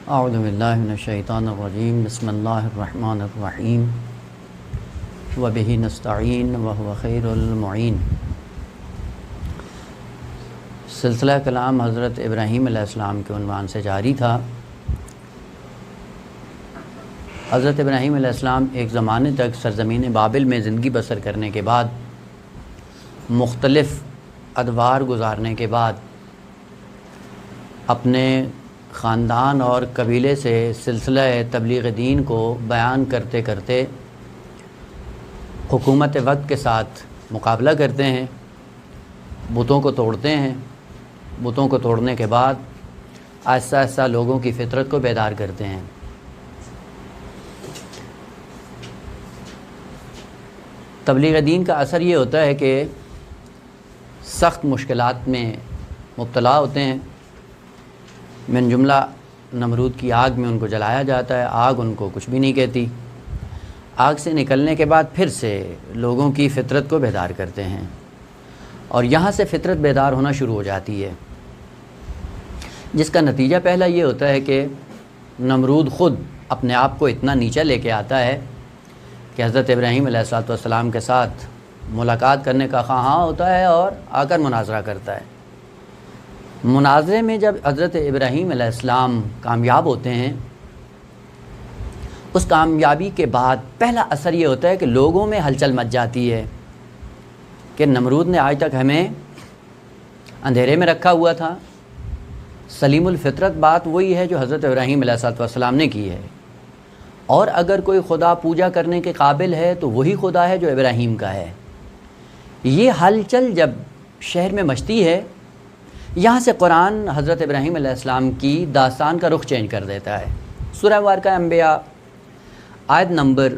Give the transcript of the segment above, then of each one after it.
اعوذ باللہ من الشیطان الرجیم بسم اللہ الرحمن الرحیم وبہ نستعین وہو خیر المعین۔ سلسلہ کلام حضرت ابراہیم علیہ السلام کے عنوان سے جاری تھا۔ حضرت ابراہیم علیہ السلام ایک زمانے تک سرزمین بابل میں زندگی بسر کرنے کے بعد، مختلف ادوار گزارنے کے بعد، اپنے خاندان اور قبیلے سے سلسلہ تبلیغ دین کو بیان کرتے کرتے حکومت وقت کے ساتھ مقابلہ کرتے ہیں، بتوں کو توڑتے ہیں، بتوں کو توڑنے کے بعد آہستہ آہستہ لوگوں کی فطرت کو بیدار کرتے ہیں۔ تبلیغ دین کا اثر یہ ہوتا ہے کہ سخت مشکلات میں مبتلا ہوتے ہیں، من جملہ نمرود کی آگ میں ان کو جلایا جاتا ہے، آگ ان کو کچھ بھی نہیں کہتی۔ آگ سے نکلنے کے بعد پھر سے لوگوں کی فطرت کو بیدار کرتے ہیں، اور یہاں سے فطرت بیدار ہونا شروع ہو جاتی ہے، جس کا نتیجہ پہلا یہ ہوتا ہے کہ نمرود خود اپنے آپ کو اتنا نیچا لے کے آتا ہے کہ حضرت ابراہیم علیہ السلام کے ساتھ ملاقات کرنے کا خواہاں ہوتا ہے اور آ کر مناظرہ کرتا ہے۔ مناظرے میں جب حضرت ابراہیم علیہ السلام کامیاب ہوتے ہیں، اس کامیابی کے بعد پہلا اثر یہ ہوتا ہے کہ لوگوں میں ہلچل مچ جاتی ہے کہ نمرود نے آج تک ہمیں اندھیرے میں رکھا ہوا تھا۔ سلیم الفطرت بات وہی ہے جو حضرت ابراہیم علیہ السلام نے کی ہے، اور اگر کوئی خدا پوجا کرنے کے قابل ہے تو وہی خدا ہے جو ابراہیم کا ہے۔ یہ ہلچل جب شہر میں مچتی ہے، یہاں سے قرآن حضرت ابراہیم علیہ السلام کی داستان کا رخ چینج کر دیتا ہے۔ سورہ مبارکہ انبیاء آیت نمبر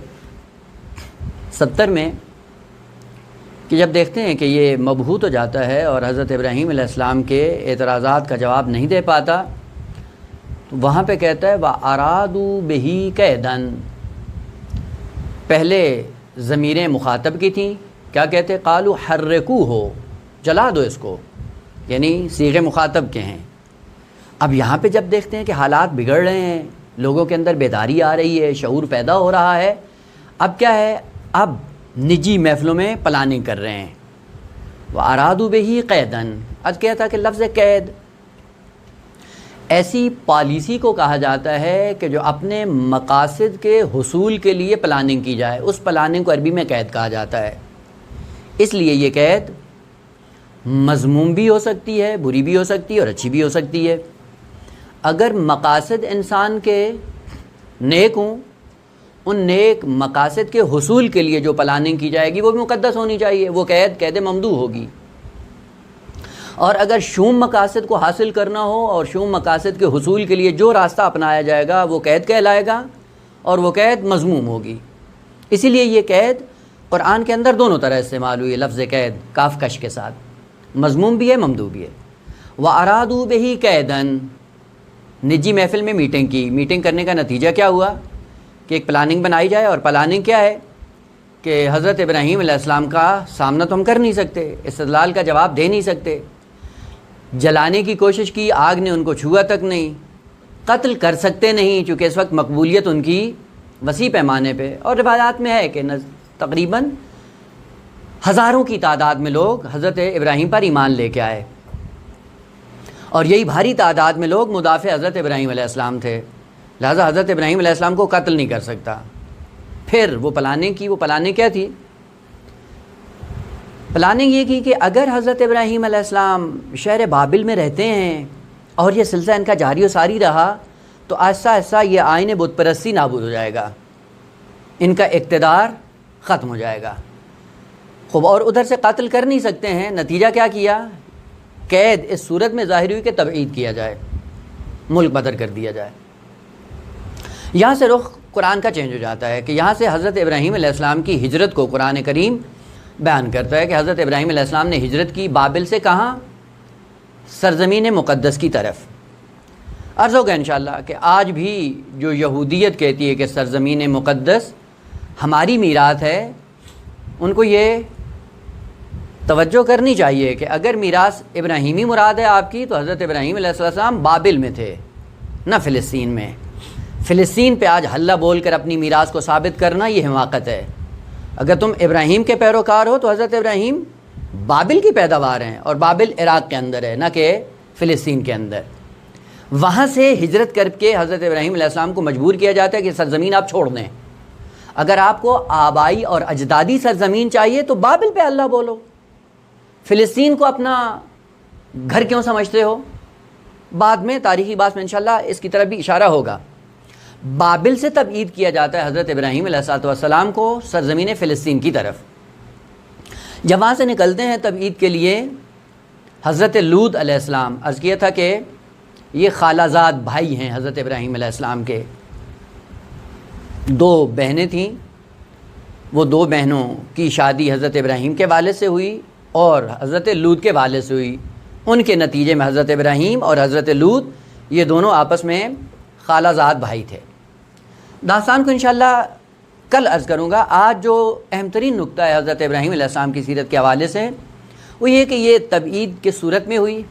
70 میں کہ جب دیکھتے ہیں کہ یہ مبہوت ہو جاتا ہے اور حضرت ابراہیم علیہ السلام کے اعتراضات کا جواب نہیں دے پاتا، تو وہاں پہ کہتا ہے وَأَرَادُوا بِهِ كَيْدًا۔ پہلے ضمیریں مخاطب کی تھیں، کیا کہتے؟ قالوا حرکوہ، جلا دو اس کو، یعنی صیغے مخاطب کے ہیں۔ اب یہاں پہ جب دیکھتے ہیں کہ حالات بگڑ رہے ہیں، لوگوں کے اندر بیداری آ رہی ہے، شعور پیدا ہو رہا ہے، اب کیا ہے؟ اب نجی محفلوں میں پلاننگ کر رہے ہیں۔ وَأَرَادُوا بِهِ قَيْدًا، آج کیا تھا کہ لفظ قید ایسی پالیسی کو کہا جاتا ہے کہ جو اپنے مقاصد کے حصول کے لیے پلاننگ کی جائے، اس پلاننگ کو عربی میں قید کہا جاتا ہے۔ اس لیے یہ قید مذموم بھی ہو سکتی ہے، بری بھی ہو سکتی ہے اور اچھی بھی ہو سکتی ہے۔ اگر مقاصد انسان کے نیک ہوں، ان نیک مقاصد کے حصول کے لیے جو پلاننگ کی جائے گی وہ بھی مقدس ہونی چاہیے، وہ قید ممدوح ہوگی۔ اور اگر شوم مقاصد کو حاصل کرنا ہو اور شوم مقاصد کے حصول کے لیے جو راستہ اپنایا جائے گا وہ قید کہلائے گا، اور وہ قید مذموم ہوگی۔ اسی لیے یہ قید قرآن کے اندر دونوں طرح استعمال ہوئی ہے، لفظ قید کاف کش کے ساتھ، مذموم بھی ہے ممدوح بھی ہے۔ وَأَرَادُوا بِهِ كَيْدًا، نجی محفل میں میٹنگ کرنے کا نتیجہ کیا ہوا کہ ایک پلاننگ بنائی جائے، اور پلاننگ کیا ہے کہ حضرت ابراہیم علیہ السلام کا سامنا تو ہم کر نہیں سکتے، استدلال کا جواب دے نہیں سکتے، جلانے کی کوشش کی، آگ نے ان کو چھوا تک نہیں، قتل کر سکتے نہیں چونکہ اس وقت مقبولیت ان کی وسیع پیمانے پہ، اور روایات میں ہے کہ تقریباً ہزاروں کی تعداد میں لوگ حضرت ابراہیم پر ایمان لے کے آئے، اور یہی بھاری تعداد میں لوگ مدافع حضرت ابراہیم علیہ السلام تھے، لہذا حضرت ابراہیم علیہ السلام کو قتل نہیں کر سکتا۔ پھر وہ پلاننگ کی، وہ پلاننگ کیا تھی؟ پلاننگ یہ کی کہ اگر حضرت ابراہیم علیہ السلام شہر بابل میں رہتے ہیں اور یہ سلسلہ ان کا جاری و ساری رہا، تو آہستہ آہستہ یہ آئین بت پرستی نابود ہو جائے گا، ان کا اقتدار ختم ہو جائے گا۔ خوب، اور ادھر سے قتل کر نہیں سکتے ہیں، نتیجہ کیا کیا؟ قید اس صورت میں ظاہر ہوئی کہ تبعید کیا جائے، ملک بدر کر دیا جائے۔ یہاں سے رخ قرآن کا چینج ہو جاتا ہے کہ یہاں سے حضرت ابراہیم علیہ السلام کی ہجرت کو قرآن کریم بیان کرتا ہے کہ حضرت ابراہیم علیہ السلام نے ہجرت کی، بابل سے کہاں؟ سرزمین مقدس کی طرف۔ عرض ہوگا انشاءاللہ کہ آج بھی جو یہودیت کہتی ہے کہ سرزمین مقدس ہماری میراث ہے، ان کو یہ توجہ کرنی چاہیے کہ اگر میراث ابراہیمی مراد ہے آپ کی، تو حضرت ابراہیم علیہ السلام بابل میں تھے، نہ فلسطین میں۔ فلسطین پہ آج حلہ بول کر اپنی میراث کو ثابت کرنا یہ حماقت ہے۔ اگر تم ابراہیم کے پیروکار ہو تو حضرت ابراہیم بابل کی پیداوار ہیں، اور بابل عراق کے اندر ہے، نہ کہ فلسطین کے اندر۔ وہاں سے ہجرت کر کے حضرت ابراہیم علیہ السلام کو مجبور کیا جاتا ہے کہ سرزمین آپ چھوڑ دیں۔ اگر آپ کو آبائی اور اجدادی سرزمین چاہیے تو بابل پہ اللہ بولو، فلسطین کو اپنا گھر کیوں سمجھتے ہو؟ بعد میں تاریخی بات میں انشاءاللہ اس کی طرف بھی اشارہ ہوگا۔ بابل سے تبعید کیا جاتا ہے حضرت ابراہیم علیہ السلام کو سرزمین فلسطین کی طرف۔ جب وہاں سے نکلتے ہیں تبعید کے لیے، حضرت لوط علیہ السلام، عرض کیا تھا کہ یہ خالہ زاد بھائی ہیں حضرت ابراہیم علیہ السلام کے، 2 بہنیں تھیں، وہ 2 بہنوں کی شادی حضرت ابراہیم کے والد سے ہوئی اور حضرت لوط کے والد سے ہوئی۔ ان کے نتیجے میں حضرت ابراہیم اور حضرت لوط یہ دونوں آپس میں خالہ زاد بھائی تھے۔ داستان کو انشاءاللہ کل عرض کروں گا۔ آج جو اہم ترین نقطہ ہے حضرت ابراہیم علیہ السلام کی سیرت کے حوالے سے، وہ یہ کہ یہ تبعید کے صورت میں ہوئی،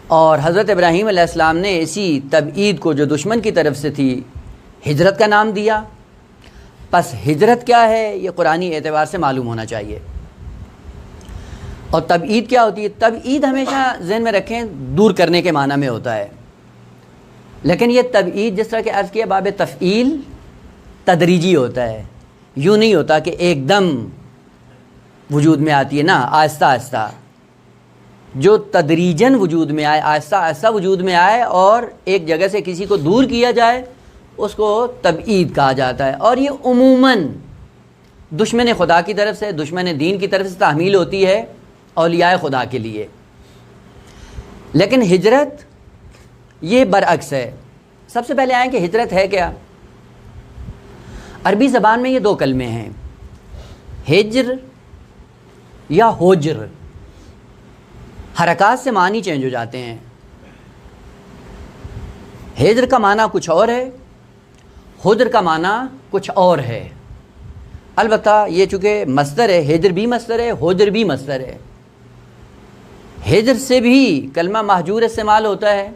اور حضرت ابراہیم علیہ السلام نے اسی تبعید کو جو دشمن کی طرف سے تھی ہجرت کا نام دیا۔ پس ہجرت کیا ہے یہ قرآنی اعتبار سے معلوم ہونا چاہیے۔ اور تبعید کیا ہوتی ہے؟ تبعید ہمیشہ ذہن میں رکھیں دور کرنے کے معنی میں ہوتا ہے، لیکن یہ تبعید جس طرح کہ عرض کیا باب تفعیل تدریجی ہوتا ہے، یوں نہیں ہوتا کہ ایک دم وجود میں آتی ہے، نا، آہستہ آہستہ، جو تدریجاً وجود میں آئے، آہستہ آہستہ وجود میں آئے اور ایک جگہ سے کسی کو دور کیا جائے، اس کو تبعید کہا جاتا ہے۔ اور یہ عموماً دشمن خدا کی طرف سے، دشمن دین کی طرف سے تحمیل ہوتی ہے اولیاء خدا کے لیے۔ لیکن ہجرت یہ برعکس ہے۔ سب سے پہلے آئیں کہ ہجرت ہے کیا؟ عربی زبان میں یہ 2 کلمے ہیں، ہجر یا ہوجر۔ حرکات سے معنی چینج ہو جاتے ہیں۔ ہجر کا معنی کچھ اور ہے، ہوجر کا معنی کچھ اور ہے۔ البتہ یہ چونکہ مصدر ہے، ہجر بھی مصدر ہے، ہوجر بھی مصدر ہے۔ ہجر سے بھی کلمہ مہجور استعمال ہوتا ہے،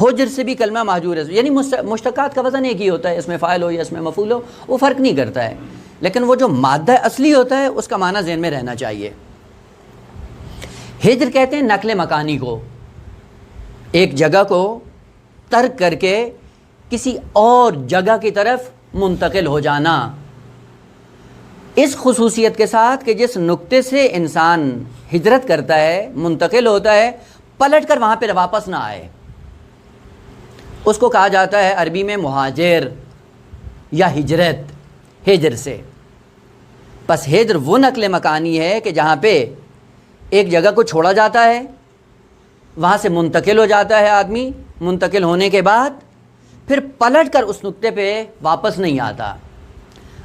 ہوجر سے بھی کلمہ مہجور ہے، یعنی مشتقات کا وزن ایک ہی ہوتا ہے، اس میں فاعل ہو یا اس میں مفعول ہو، وہ فرق نہیں کرتا ہے، لیکن وہ جو مادہ اصلی ہوتا ہے اس کا معنی ذہن میں رہنا چاہیے۔ ہجر کہتے ہیں نقل مکانی کو، ایک جگہ کو ترک کر کے کسی اور جگہ کی طرف منتقل ہو جانا، اس خصوصیت کے ساتھ کہ جس نقطے سے انسان ہجرت کرتا ہے، منتقل ہوتا ہے، پلٹ کر وہاں پہ واپس نہ آئے، اس کو کہا جاتا ہے عربی میں مہاجر یا ہجرت، ہجر سے۔ پس ہجر وہ نقل مکانی ہے کہ جہاں پہ ایک جگہ کو چھوڑا جاتا ہے، وہاں سے منتقل ہو جاتا ہے آدمی، منتقل ہونے کے بعد پھر پلٹ کر اس نقطے پہ واپس نہیں آتا۔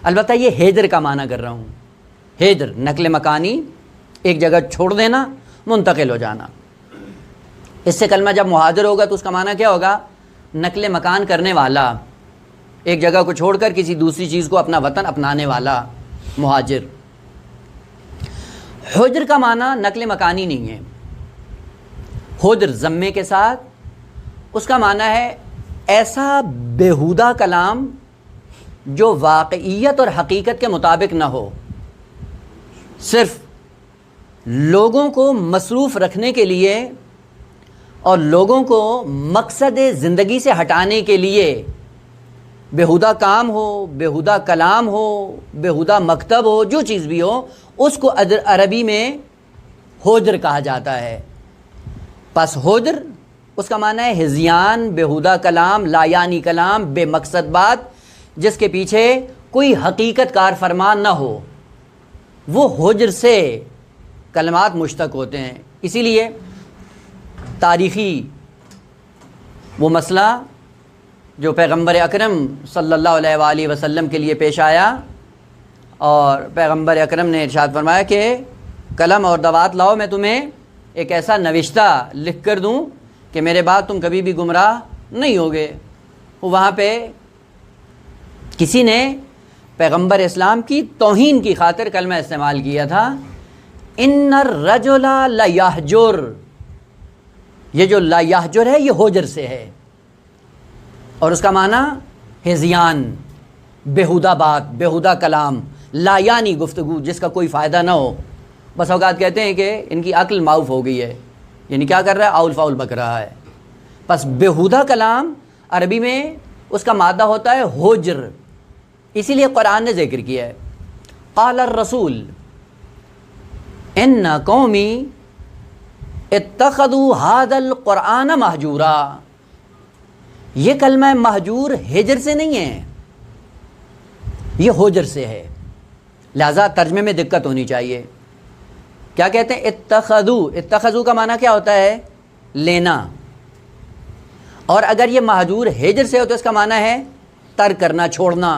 البتہ یہ ہجر کا معنی کر رہا ہوں، ہجر نقل مکانی، ایک جگہ چھوڑ دینا، منتقل ہو جانا۔ اس سے کلمہ جب مہاجر ہوگا تو اس کا معنی کیا ہوگا؟ نقل مکان کرنے والا، ایک جگہ کو چھوڑ کر کسی دوسری چیز کو اپنا وطن اپنانے والا، مہاجر۔ حجر کا معنی نقل مکانی نہیں ہے، حجر ضمے کے ساتھ، اس کا معنی ہے ایسا بیہودہ کلام جو واقعیت اور حقیقت کے مطابق نہ ہو، صرف لوگوں کو مصروف رکھنے کے لیے اور لوگوں کو مقصد زندگی سے ہٹانے کے لیے بیہودہ کام ہو، بیہودہ کلام ہو، بیہودہ مکتب ہو، جو چیز بھی ہو، اس کو عربی میں حجر کہا جاتا ہے۔ پس حجر اس کا معنی ہے ہذیان، بیہودہ کلام، لا یعنی کلام، بے مقصد بات، جس کے پیچھے کوئی حقیقت کار فرمان نہ ہو، وہ حجر سے کلمات مشتق ہوتے ہیں۔ اسی لیے تاریخی وہ مسئلہ جو پیغمبر اکرم صلی اللہ علیہ وآلہ وسلم کے لیے پیش آیا، اور پیغمبر اکرم نے ارشاد فرمایا کہ قلم اور دوات لاؤ، میں تمہیں ایک ایسا نوشتہ لکھ کر دوں کہ میرے بعد تم کبھی بھی گمراہ نہیں ہوگے۔ وہاں پہ کسی نے پیغمبر اسلام کی توہین کی خاطر کلمہ استعمال کیا تھا، ان الرجل لیہجر، یہ جو لا یحجر ہے یہ ہوجر سے ہے، اور اس کا معنی ہذیان، بیہودہ بات، بیہودہ کلام، لا یعنی گفتگو جس کا کوئی فائدہ نہ ہو۔ بس اوقات کہتے ہیں کہ ان کی عقل معاف ہو گئی ہے، یعنی کیا کر رہا ہے، آؤل فاؤل بک رہا ہے۔ بس بیہودہ کلام عربی میں اس کا مادہ ہوتا ہے ہوجر، اسی لیے قرآن نے ذکر کیا ہے قال الرسول ان قومی اتخذوا هذا القرآن مہجورا۔ یہ کلمہ مہجور ہجر سے نہیں ہے، یہ ہوجر سے ہے، لہذا ترجمے میں دقت ہونی چاہیے۔ کیا کہتے ہیں، اتخذوا کا معنی کیا ہوتا ہے، لینا، اور اگر یہ مہجور ہجر سے ہو تو اس کا معنی ہے ترک کرنا، چھوڑنا۔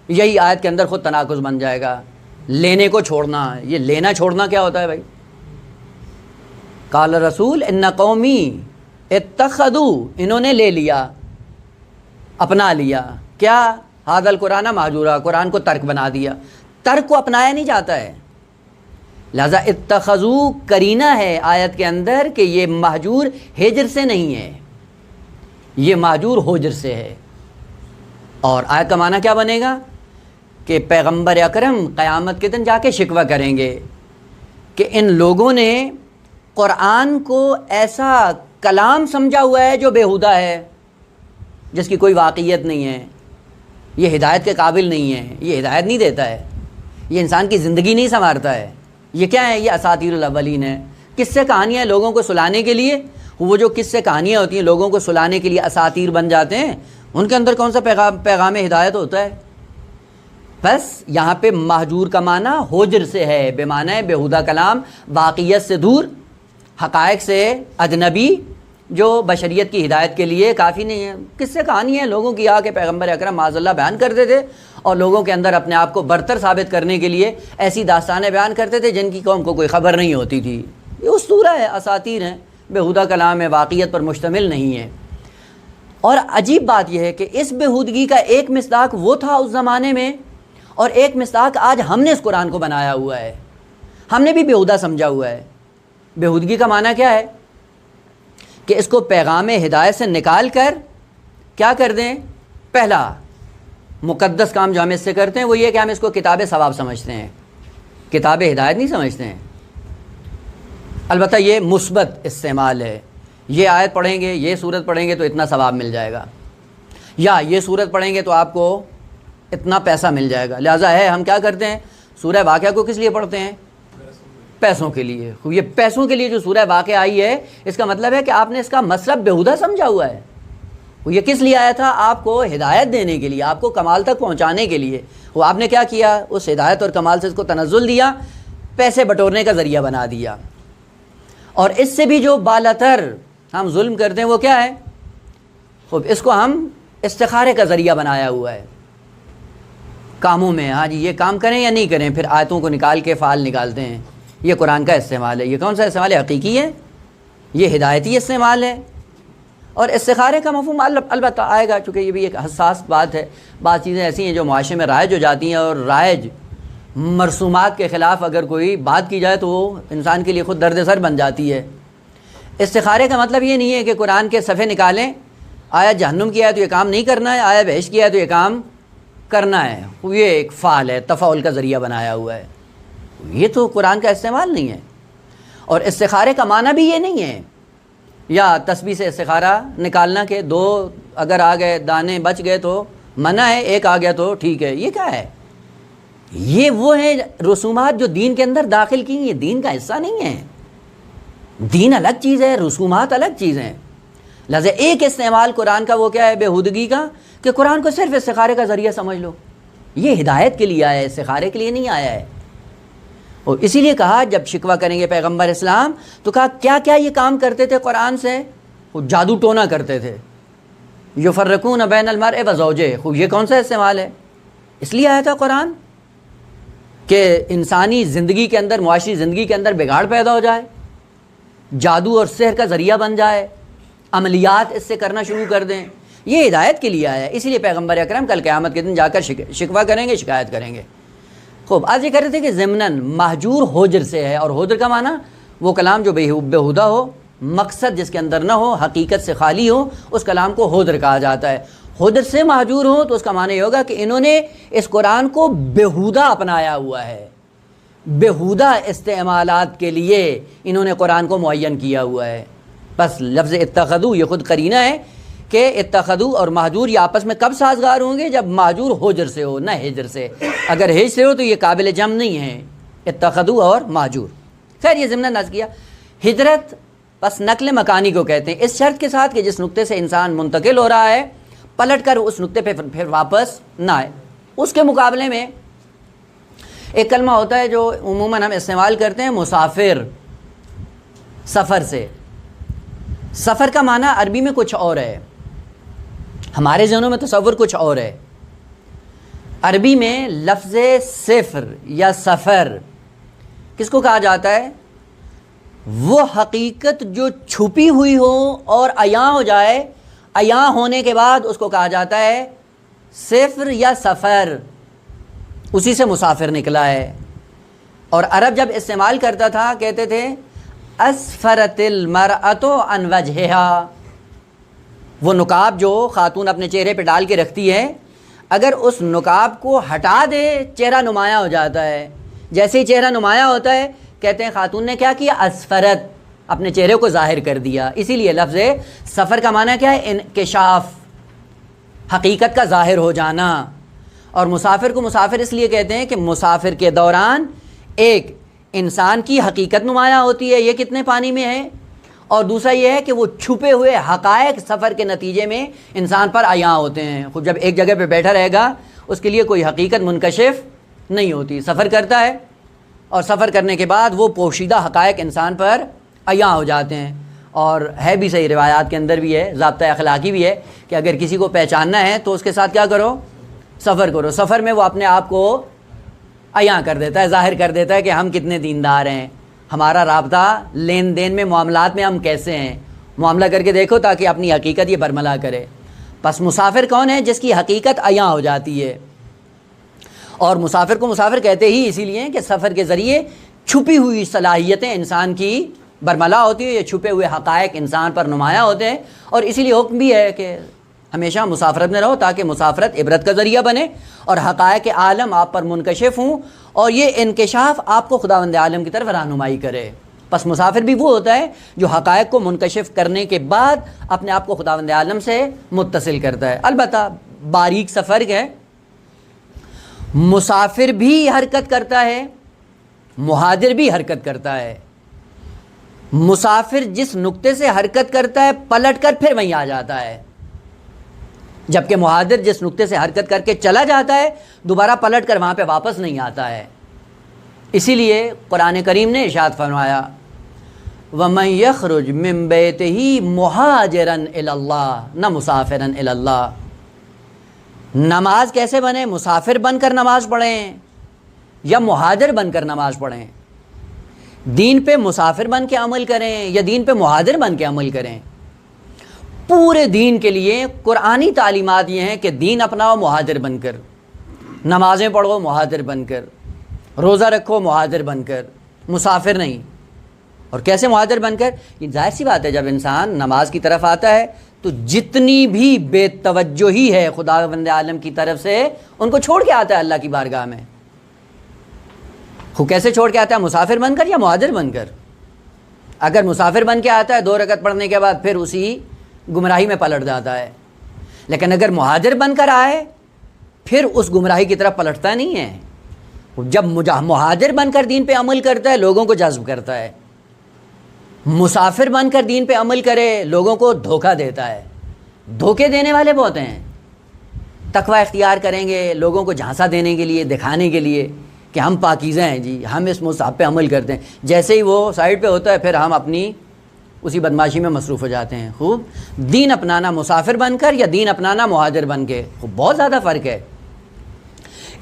یہی آیت کے اندر خود تناقض بن جائے گا، لینے کو چھوڑنا، یہ لینا چھوڑنا کیا ہوتا ہے بھائی؟ قال رسول ان قومی اتخذوا، انہوں نے لے لیا، اپنا لیا، کیا، ھذا القرآن مہجورا، قرآن کو ترک بنا دیا۔ ترک کو اپنایا نہیں جاتا ہے، لہذا اتخذوا کرینہ ہے آیت کے اندر کہ یہ مہجور ہجر سے نہیں ہے، یہ مہجور ہوجر سے ہے۔ اور آیت کا معنی کیا بنے گا کہ پیغمبر اکرم قیامت کے دن جا کے شکوہ کریں گے کہ ان لوگوں نے قرآن کو ایسا کلام سمجھا ہوا ہے جو بیہودہ ہے، جس کی کوئی واقعیت نہیں ہے، یہ ہدایت کے قابل نہیں ہے، یہ ہدایت نہیں دیتا ہے، یہ انسان کی زندگی نہیں سنوارتا ہے۔ یہ کیا ہے، یہ اساطیر الاولین ہے، قصے کہانیاں لوگوں کو سلانے کے لیے۔ وہ جو قصے کہانیاں ہوتی ہیں لوگوں کو سلانے کے لیے اساطیر بن جاتے ہیں، ان کے اندر کون سا پیغام ہدایت ہوتا ہے؟ بس یہاں پہ مہجور کا معنی ہوجر سے ہے، بے معنی بیہودہ کلام، واقعیت سے دور، حقائق سے اجنبی، جو بشریت کی ہدایت کے لیے کافی نہیں ہے۔ قصے کہانی ہیں لوگوں کی، آ کے پیغمبر اکرم معاذ اللہ بیان کرتے تھے، اور لوگوں کے اندر اپنے آپ کو برتر ثابت کرنے کے لیے ایسی داستانیں بیان کرتے تھے جن کی قوم کو کوئی خبر نہیں ہوتی تھی۔ یہ اسطورہ ہے، اساطیر ہیں، بیہودہ کلام ہے، واقعیت پر مشتمل نہیں ہے۔ اور عجیب بات یہ ہے کہ اس بیہودگی کا ایک مصداق وہ تھا اس زمانے میں، اور ایک مصداق آج ہم نے اس قرآن کو بنایا ہوا ہے، ہم نے بھی بیہودہ سمجھا ہوا ہے۔ بیہودگی کا معنی کیا ہے کہ اس کو پیغام ہدایت سے نکال کر کیا کر دیں، پہلا مقدس کام جو ہم اس سے کرتے ہیں وہ یہ کہ ہم اس کو کتاب ثواب سمجھتے ہیں، کتاب ہدایت نہیں سمجھتے ہیں۔ البتہ یہ مثبت استعمال ہے، یہ آیت پڑھیں گے، یہ سورت پڑھیں گے تو اتنا ثواب مل جائے گا، یا یہ سورت پڑھیں گے تو آپ کو اتنا پیسہ مل جائے گا، لہٰذا ہے ہم کیا کرتے ہیں، سورہ واقعہ کو کس لیے پڑھتے ہیں، پیسوں کے لیے۔ یہ پیسوں کے لیے جو سورہ واقعہ آئی ہے، اس کا مطلب ہے کہ آپ نے اس کا مطلب بیہودہ سمجھا ہوا ہے۔ وہ یہ کس لیے آیا تھا، آپ کو ہدایت دینے کے لیے، آپ کو کمال تک پہنچانے کے لیے۔ وہ آپ نے کیا کیا، اس ہدایت اور کمال سے اس کو تنزل دیا، پیسے بٹورنے کا ذریعہ بنا دیا۔ اور اس سے بھی جو بالاتر ہم ظلم کرتے ہیں وہ کیا ہے، خوب اس کو ہم استخارے کا ذریعہ بنایا ہوا ہے کاموں میں۔ ہاں جی، یہ کام کریں یا نہیں کریں، پھر آیتوں کو نکال کے فعال نکالتے ہیں۔ یہ قرآن کا استعمال ہے۔ یہ کون سا استعمال ہے، حقیقی ہے، یہ ہدایتی استعمال ہے۔ اور استخارے کا مفہوم البتہ آئے گا، چونکہ یہ بھی ایک حساس بات ہے۔ بعض چیزیں ایسی ہیں جو معاشرے میں رائج ہو جاتی ہیں، اور رائج مرسومات کے خلاف اگر کوئی بات کی جائے تو وہ انسان کے لیے خود درد سر بن جاتی ہے۔ استخارے کا مطلب یہ نہیں ہے کہ قرآن کے صفحے نکالیں، آیا جہنم کی ہے تو یہ کام نہیں کرنا ہے، آیا بہشت کی ہے تو یہ کام کرنا ہے۔ یہ ایک فعل ہے، تفاعل کا ذریعہ بنایا ہوا ہے، یہ تو قرآن کا استعمال نہیں ہے۔ اور استخارے کا معنی بھی یہ نہیں ہے، یا تسبیح سے استخارہ نکالنا کہ دو اگر آ گئے دانے بچ گئے تو منع ہے، ایک آ گیا تو ٹھیک ہے۔ یہ کیا ہے، یہ وہ ہیں رسومات جو دین کے اندر داخل کی، یہ دین کا حصہ نہیں ہے۔ دین الگ چیز ہے، رسومات الگ چیز ہیں۔ لہذا ایک استعمال قرآن کا وہ کیا ہے، بیہودگی کا، کہ قرآن کو صرف استخارے کا ذریعہ سمجھ لو۔ یہ ہدایت کے لیے آیا ہے، استخارے کے لیے نہیں آیا ہے۔ اور اسی لیے کہا جب شکوہ کریں گے پیغمبر اسلام تو کہا کیا کیا یہ کام کرتے تھے قرآن سے، وہ جادو ٹونا کرتے تھے، یفرقون بین المرء وزوجہ۔ خوب یہ کون سا استعمال ہے، اس لیے آیا تھا قرآن کہ انسانی زندگی کے اندر، معاشی زندگی کے اندر بگاڑ پیدا ہو جائے، جادو اور سحر کا ذریعہ بن جائے، عملیات اس سے کرنا شروع کر دیں۔ یہ ہدایت کے لیے آیا ہے، اسی لیے پیغمبر اکرم کل قیامت کے دن جا کر شکوہ کریں گے، شکایت کریں گے۔ خوب آج یہ کہہ رہے تھے کہ ضمناً مہجور ہوجر سے ہے، اور ہوجر کا معنی وہ کلام جو بیہودہ ہو، مقصد جس کے اندر نہ ہو، حقیقت سے خالی ہو، اس کلام کو حدر کہا جاتا ہے۔ حدر سے مہجور ہو تو اس کا معنی یہ ہوگا کہ انہوں نے اس قرآن کو بیہودہ اپنایا ہوا ہے، بیہودہ استعمالات کے لیے انہوں نے قرآن کو معین کیا ہوا ہے۔ بس لفظ اتخذو یہ خود قرینہ ہے کہ اتخذو اور مہجور یہ آپس میں کب سازگار ہوں گے؟ جب مہجور حجر سے ہو، نہ ہجر سے۔ اگر ہجر سے ہو تو یہ قابل جمع نہیں ہے، اتخذو اور مہجور۔ خیر یہ ضمن نص کیا۔ ہجرت بس نقل مکانی کو کہتے ہیں، اس شرط کے ساتھ کہ جس نقطے سے انسان منتقل ہو رہا ہے پلٹ کر اس نقطے پہ پھر واپس نہ آئے۔ اس کے مقابلے میں ایک کلمہ ہوتا ہے جو عموماً ہم استعمال کرتے ہیں، مسافر، سفر سے۔ سفر کا معنی عربی میں کچھ اور ہے، ہمارے ذہنوں میں تصور کچھ اور ہے۔ عربی میں لفظ سفر یا سفر کس کو کہا جاتا ہے؟ وہ حقیقت جو چھپی ہوئی ہو اور عیاں ہو جائے، عیاں ہونے کے بعد اس کو کہا جاتا ہے سفر یا سفر، اسی سے مسافر نکلا ہے۔ اور عرب جب استعمال کرتا تھا کہتے تھے اسفرت المرأۃ عن وجہہا، وہ نقاب جو خاتون اپنے چہرے پہ ڈال کے رکھتی ہے، اگر اس نقاب کو ہٹا دے چہرہ نمایاں ہو جاتا ہے۔ جیسے ہی چہرہ نمایاں ہوتا ہے کہتے ہیں خاتون نے کیا کیا؟ اسفرت، اپنے چہرے کو ظاہر کر دیا۔ اسی لیے لفظ سفر کا معنی کیا ہے؟ انکشاف، حقیقت کا ظاہر ہو جانا۔ اور مسافر کو مسافر اس لیے کہتے ہیں کہ مسافر کے دوران ایک انسان کی حقیقت نمایاں ہوتی ہے، یہ کتنے پانی میں ہے، اور دوسرا یہ ہے کہ وہ چھپے ہوئے حقائق سفر کے نتیجے میں انسان پر عیاں ہوتے ہیں۔ خود جب ایک جگہ پہ بیٹھا رہے گا اس کے لیے کوئی حقیقت منکشف نہیں ہوتی، سفر کرتا ہے اور سفر کرنے کے بعد وہ پوشیدہ حقائق انسان پر عیاں ہو جاتے ہیں۔ اور ہے بھی صحیح، روایات کے اندر بھی ہے، ضابطہ اخلاقی بھی ہے کہ اگر کسی کو پہچاننا ہے تو اس کے ساتھ کیا کرو؟ سفر کرو۔ سفر میں وہ اپنے آپ کو عیاں کر دیتا ہے، ظاہر کر دیتا ہے کہ ہم کتنے دیندار ہیں، ہمارا رابطہ لین دین میں، معاملات میں ہم کیسے ہیں، معاملہ کر کے دیکھو تاکہ اپنی حقیقت یہ برملا کرے۔ پس مسافر کون ہے؟ جس کی حقیقت عیاں ہو جاتی ہے۔ اور مسافر کو مسافر کہتے ہی اسی لیے کہ سفر کے ذریعے چھپی ہوئی صلاحیتیں انسان کی برملا ہوتی ہیں، یہ چھپے ہوئے حقائق انسان پر نمایاں ہوتے ہیں۔ اور اسی لیے حکم بھی ہے کہ ہمیشہ مسافرت میں رہو تاکہ مسافرت عبرت کا ذریعہ بنے اور حقائق عالم آپ پر منکشف ہوں، اور یہ انکشاف آپ کو خداوند عالم کی طرف رہنمائی کرے۔ پس مسافر بھی وہ ہوتا ہے جو حقائق کو منکشف کرنے کے بعد اپنے آپ کو خداوند عالم سے متصل کرتا ہے۔ البتہ باریک سا فرق ہے، مسافر بھی حرکت کرتا ہے، مہاجر بھی حرکت کرتا ہے۔ مسافر جس نقطے سے حرکت کرتا ہے پلٹ کر پھر وہیں آ جاتا ہے، جبکہ مہاجر جس نقطے سے حرکت کر کے چلا جاتا ہے دوبارہ پلٹ کر وہاں پہ واپس نہیں آتا ہے۔ اسی لیے قرآن کریم نے ارشاد فرمایا وَمَن يَخْرُجْ مِن بَيْتِهِ مُهَاجِرًا إِلَى اللَّهِ نہ مُسَافِرًا إِلَى اللَّهِ۔ نماز کیسے بنے؟ مسافر بن کر نماز پڑھیں یا مہاجر بن کر نماز پڑھیں؟ دین پہ مسافر بن کے عمل کریں یا دین پہ مہاجر بن کے عمل کریں؟ پورے دین کے لیے قرآنی تعلیمات یہ ہیں کہ دین اپناؤ مہاجر بن کر، نمازیں پڑھو مہاجر بن کر، روزہ رکھو مہاجر بن کر، مسافر نہیں۔ اور کیسے مہاجر بن کر؟ یہ ظاہر سی بات ہے جب انسان نماز کی طرف آتا ہے تو جتنی بھی بے توجہی ہے خداوند عالم کی طرف سے ان کو چھوڑ کے آتا ہے اللہ کی بارگاہ میں۔ کیسے چھوڑ کے آتا ہے؟ مسافر بن کر یا مہاجر بن کر؟ اگر مسافر بن کے آتا ہے 2 رکعت پڑھنے کے بعد پھر اسی گمراہی میں پلٹ جاتا ہے، لیکن اگر مہاجر بن کر آئے پھر اس گمراہی کی طرف پلٹتا نہیں ہے۔ جب مہاجر بن کر دین پہ عمل کرتا ہے لوگوں کو جذب کرتا ہے، مسافر بن کر دین پہ عمل کرے لوگوں کو دھوکہ دیتا ہے۔ دھوکے دینے والے بہت ہیں، تقوی اختیار کریں گے لوگوں کو جھانسا دینے کے لیے، دکھانے کے لیے کہ ہم پاکیزہ ہیں جی، ہم اس مصحف پہ عمل کرتے ہیں، جیسے ہی وہ سائڈ پہ ہوتا ہے پھر ہم اپنی اسی بدماشی میں مصروف ہو جاتے ہیں۔ خوب دین اپنانا مسافر بن کر یا دین اپنانا مہاجر بن کے، خوب بہت زیادہ فرق ہے۔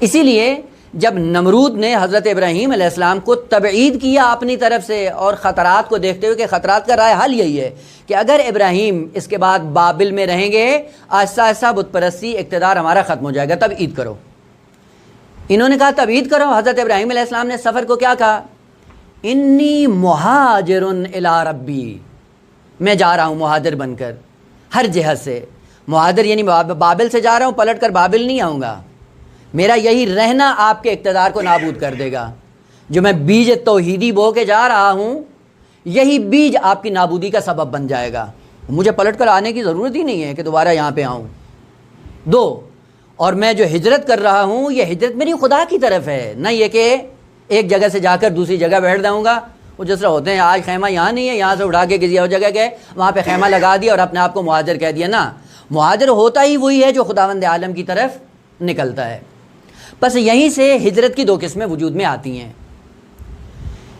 اسی لیے جب نمرود نے حضرت ابراہیم علیہ السلام کو تبعید کیا اپنی طرف سے اور خطرات کو دیکھتے ہوئے کہ خطرات کا رائے حل یہی ہے کہ اگر ابراہیم اس کے بعد بابل میں رہیں گے آہستہ آہستہ بت پرستی اقتدار ہمارا ختم ہو جائے گا، تب عید کرو۔ انہوں نے کہا تب عید کرو۔ حضرت ابراہیم علیہ السلام نے سفر کو کیا کہا؟ انی مہاجر الی ربی، میں جا رہا ہوں مہاجر بن کر ہر جہت سے. مہاجر یعنی بابل سے جا رہا ہوں, پلٹ کر بابل نہیں آؤں گا. میرا یہی رہنا آپ کے اقتدار کو نابود کر دے گا. جو میں بیج توحیدی بو کے جا رہا ہوں, یہی بیج آپ کی نابودی کا سبب بن جائے گا. مجھے پلٹ کر آنے کی ضرورت ہی نہیں ہے کہ دوبارہ یہاں پہ آؤں. 2, اور میں جو ہجرت کر رہا ہوں یہ ہجرت میری خدا کی طرف ہے, نہ یہ کہ ایک جگہ سے جا کر دوسری جگہ بیٹھ جاؤں گا. وہ جس طرح ہوتے ہیں, آج خیمہ یہاں نہیں ہے, یہاں سے اٹھا کے کسی اور جگہ گئے, وہاں پہ خیمہ لگا دیا اور اپنے آپ کو مہاجر کہہ دیا. نا, مہاجر ہوتا ہی وہی ہے جو خداوند عالم کی طرف نکلتا ہے. بس یہیں سے ہجرت کی 2 قسمیں وجود میں آتی ہیں.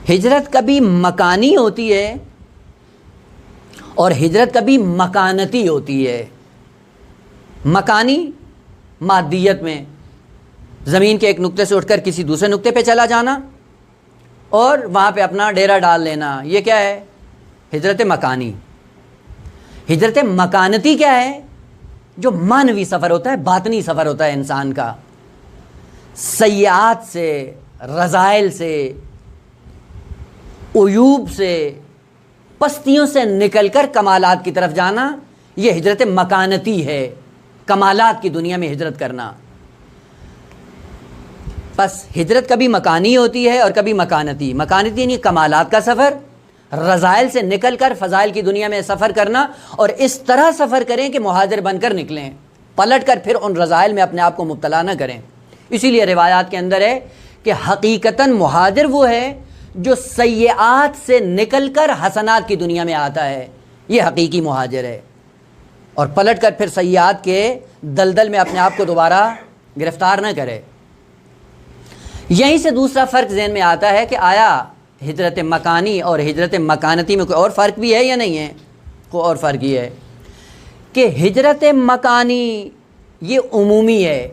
ہجرت کبھی مکانی ہوتی ہے اور ہجرت کبھی مکانتی ہوتی ہے. مکانی مادیت میں زمین کے ایک نقطے سے اٹھ کر کسی دوسرے نقطے پہ چلا جانا اور وہاں پہ اپنا ڈیرا ڈال لینا, یہ کیا ہے؟ ہجرت مکانی. ہجرت مکانتی کیا ہے؟ جو معنوی سفر ہوتا ہے, باطنی سفر ہوتا ہے انسان کا. سیئات سے, رذائل سے, عیوب سے, پستیوں سے نکل کر کمالات کی طرف جانا, یہ ہجرت مکانتی ہے. کمالات کی دنیا میں ہجرت کرنا. بس ہجرت کبھی مکانی ہوتی ہے اور کبھی مکانتی. مکانتی یعنی کمالات کا سفر, رذائل سے نکل کر فضائل کی دنیا میں سفر کرنا, اور اس طرح سفر کریں کہ مہاجر بن کر نکلیں, پلٹ کر پھر ان رذائل میں اپنے آپ کو مبتلا نہ کریں. اسی لیے روایات کے اندر ہے کہ حقیقتاً مہاجر وہ ہے جو سیئات سے نکل کر حسنات کی دنیا میں آتا ہے, یہ حقیقی مہاجر ہے, اور پلٹ کر پھر سیئات کے دلدل میں اپنے آپ کو دوبارہ گرفتار نہ کرے. یہیں سے دوسرا فرق ذہن میں آتا ہے کہ آیا ہجرت مکانی اور ہجرت مکانتی میں کوئی اور فرق بھی ہے یا نہیں ہے؟ کوئی اور فرق یہ ہے کہ ہجرت مکانی یہ عمومی ہے,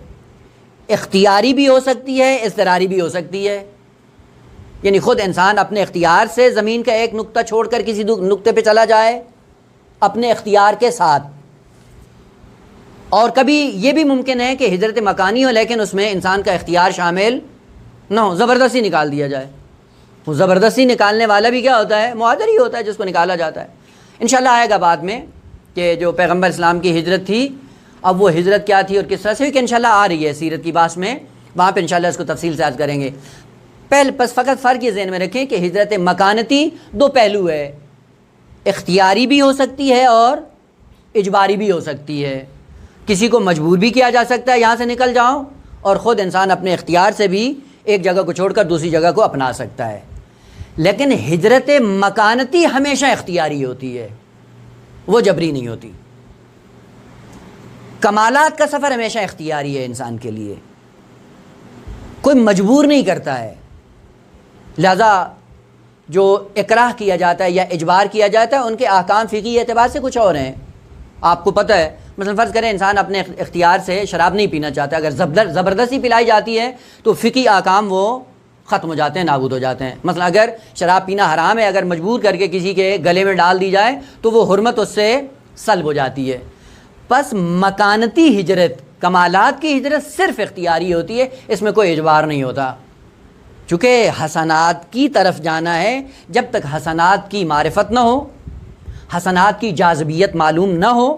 اختیاری بھی ہو سکتی ہے, اضطراری بھی ہو سکتی ہے. یعنی خود انسان اپنے اختیار سے زمین کا ایک نقطہ چھوڑ کر کسی نقطے پہ چلا جائے اپنے اختیار کے ساتھ, اور کبھی یہ بھی ممکن ہے کہ ہجرت مکانی ہو لیکن اس میں انسان کا اختیار شامل نہ ہو, زبردستی نکال دیا جائے. وہ زبردستی نکالنے والا بھی کیا ہوتا ہے؟ مہاجر ہی ہوتا ہے جس کو نکالا جاتا ہے. انشاءاللہ آئے گا بعد میں کہ جو پیغمبر اسلام کی ہجرت تھی, اب وہ ہجرت کیا تھی اور کس طرح سے, کہ انشاءاللہ آ رہی ہے سیرت کی بات میں, وہاں پہ انشاءاللہ اس کو تفصیل سے عرض کریں گے. بس فقط فرق یہ ذہن میں رکھیں کہ ہجرت مکانتی 2 پہلو ہے, اختیاری بھی ہو سکتی ہے اور اجباری بھی ہو سکتی ہے. کسی کو مجبور بھی کیا جا سکتا ہے یہاں سے نکل جاؤ, اور خود انسان اپنے اختیار سے بھی ایک جگہ کو چھوڑ کر دوسری جگہ کو اپنا سکتا ہے. لیکن ہجرت مکانتی ہمیشہ اختیاری ہوتی ہے, وہ جبری نہیں ہوتی. کمالات کا سفر ہمیشہ اختیاری ہے انسان کے لیے, کوئی مجبور نہیں کرتا ہے. لہذا جو اکراہ کیا جاتا ہے یا اجبار کیا جاتا ہے ان کے احکام فقہی اعتبار سے کچھ اور ہیں. آپ کو پتہ ہے, مثلا فرض کریں انسان اپنے اختیار سے شراب نہیں پینا چاہتا, اگر زبردستی پلائی جاتی ہے تو فقہی احکام وہ ختم ہو جاتے ہیں, نابود ہو جاتے ہیں. مثلا اگر شراب پینا حرام ہے, اگر مجبور کر کے کسی کے گلے میں ڈال دی جائے تو وہ حرمت اس سے سلب ہو جاتی ہے. بس مکانتی ہجرت, کمالات کی ہجرت صرف اختیاری ہوتی ہے, اس میں کوئی اجبار نہیں ہوتا. چونکہ حسنات کی طرف جانا ہے, جب تک حسنات کی معرفت نہ ہو, حسنات کی جاذبیت معلوم نہ ہو,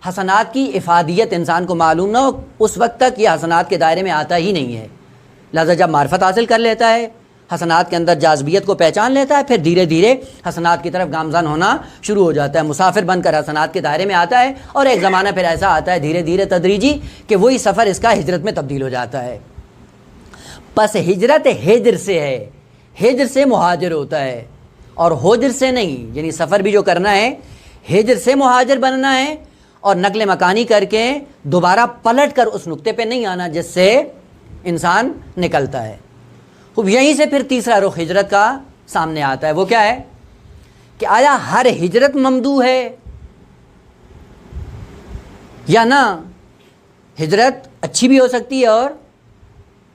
حسنات کی افادیت انسان کو معلوم نہ ہو, اس وقت تک یہ حسنات کے دائرے میں آتا ہی نہیں ہے. لہذا جب معرفت حاصل کر لیتا ہے, حسنات کے اندر جاذبیت کو پہچان لیتا ہے, پھر دھیرے دھیرے حسنات کی طرف گامزن ہونا شروع ہو جاتا ہے, مسافر بن کر حسنات کے دائرے میں آتا ہے, اور ایک زمانہ پھر ایسا آتا ہے دھیرے دھیرے تدریجی کہ وہی سفر اس کا ہجرت میں تبدیل ہو جاتا ہے. پس ہجرت ہجر سے ہے, ہجر سے مہاجر ہوتا ہے اور ہوجر سے نہیں. یعنی سفر بھی جو کرنا ہے ہجر سے مہاجر بننا ہے, اور نقل مکانی کر کے دوبارہ پلٹ کر اس نقطے پہ نہیں آنا جس سے انسان نکلتا ہے. خوب یہیں سے پھر تیسرا رخ ہجرت کا سامنے آتا ہے. وہ کیا ہے کہ آیا ہر ہجرت ممدوح ہے یا نہ؟ ہجرت اچھی بھی ہو سکتی ہے اور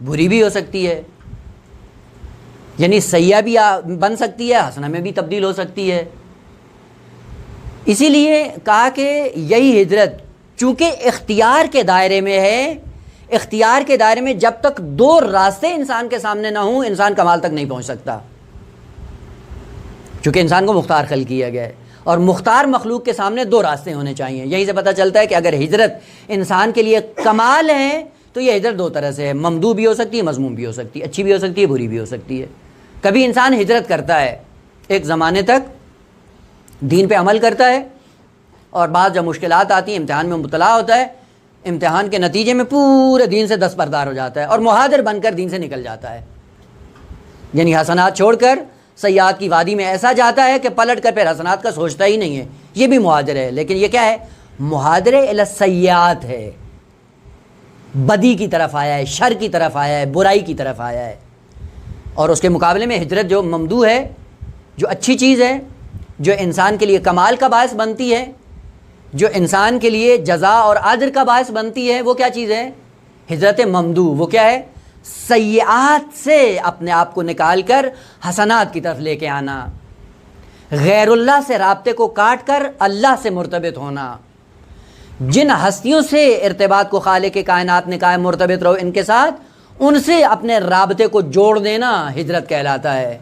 بری بھی ہو سکتی ہے, یعنی سیاح بھی بن سکتی ہے, حسنہ میں بھی تبدیل ہو سکتی ہے. اسی لیے کہا کہ یہی ہجرت چونکہ اختیار کے دائرے میں ہے, اختیار کے دائرے میں جب تک 2 راستے انسان کے سامنے نہ ہوں انسان کمال تک نہیں پہنچ سکتا, چونکہ انسان کو مختار خلق کیا گیا ہے. اور مختار مخلوق کے سامنے دو راستے ہونے چاہیے. یہیں سے پتہ چلتا ہے کہ اگر ہجرت انسان کے لیے کمال ہے تو یہ ہجرت دو طرح سے ہے. ممدوح بھی ہو سکتی ہے, مذموم بھی ہو سکتی ہے, اچھی بھی ہو سکتی ہے, بری بھی ہو سکتی ہے. کبھی انسان ہجرت کرتا ہے, ایک زمانے تک دین پہ عمل کرتا ہے, اور بعض جب مشکلات آتی ہیں امتحان میں مبتلا ہوتا ہے, امتحان کے نتیجے میں پورے دین سے دستبردار ہو جاتا ہے اور مہاجر بن کر دین سے نکل جاتا ہے. یعنی حسنات چھوڑ کر سیئات کی وادی میں ایسا جاتا ہے کہ پلٹ کر پھر حسنات کا سوچتا ہی نہیں ہے. یہ بھی مہاجر ہے, لیکن یہ کیا ہے؟ مہاجر الی السیئات ہے. بدی کی طرف آیا ہے, شر کی طرف آیا ہے, برائی کی طرف آیا ہے. اور اس کے مقابلے میں ہجرت جو ممدوح ہے, جو اچھی چیز ہے, جو انسان کے لیے کمال کا باعث بنتی ہے, جو انسان کے لیے جزا اور اجر کا باعث بنتی ہے, وہ کیا چیز ہے؟ ہجرت ممدوح. وہ کیا ہے؟ سیئات سے اپنے آپ کو نکال کر حسنات کی طرف لے کے آنا, غیر اللہ سے رابطے کو کاٹ کر اللہ سے مرتبط ہونا. جن ہستیوں سے ارتباط کو خالق کائنات نے کہا مرتبط رہو ان کے ساتھ, ان سے اپنے رابطے کو جوڑ دینا ہجرت کہلاتا ہے.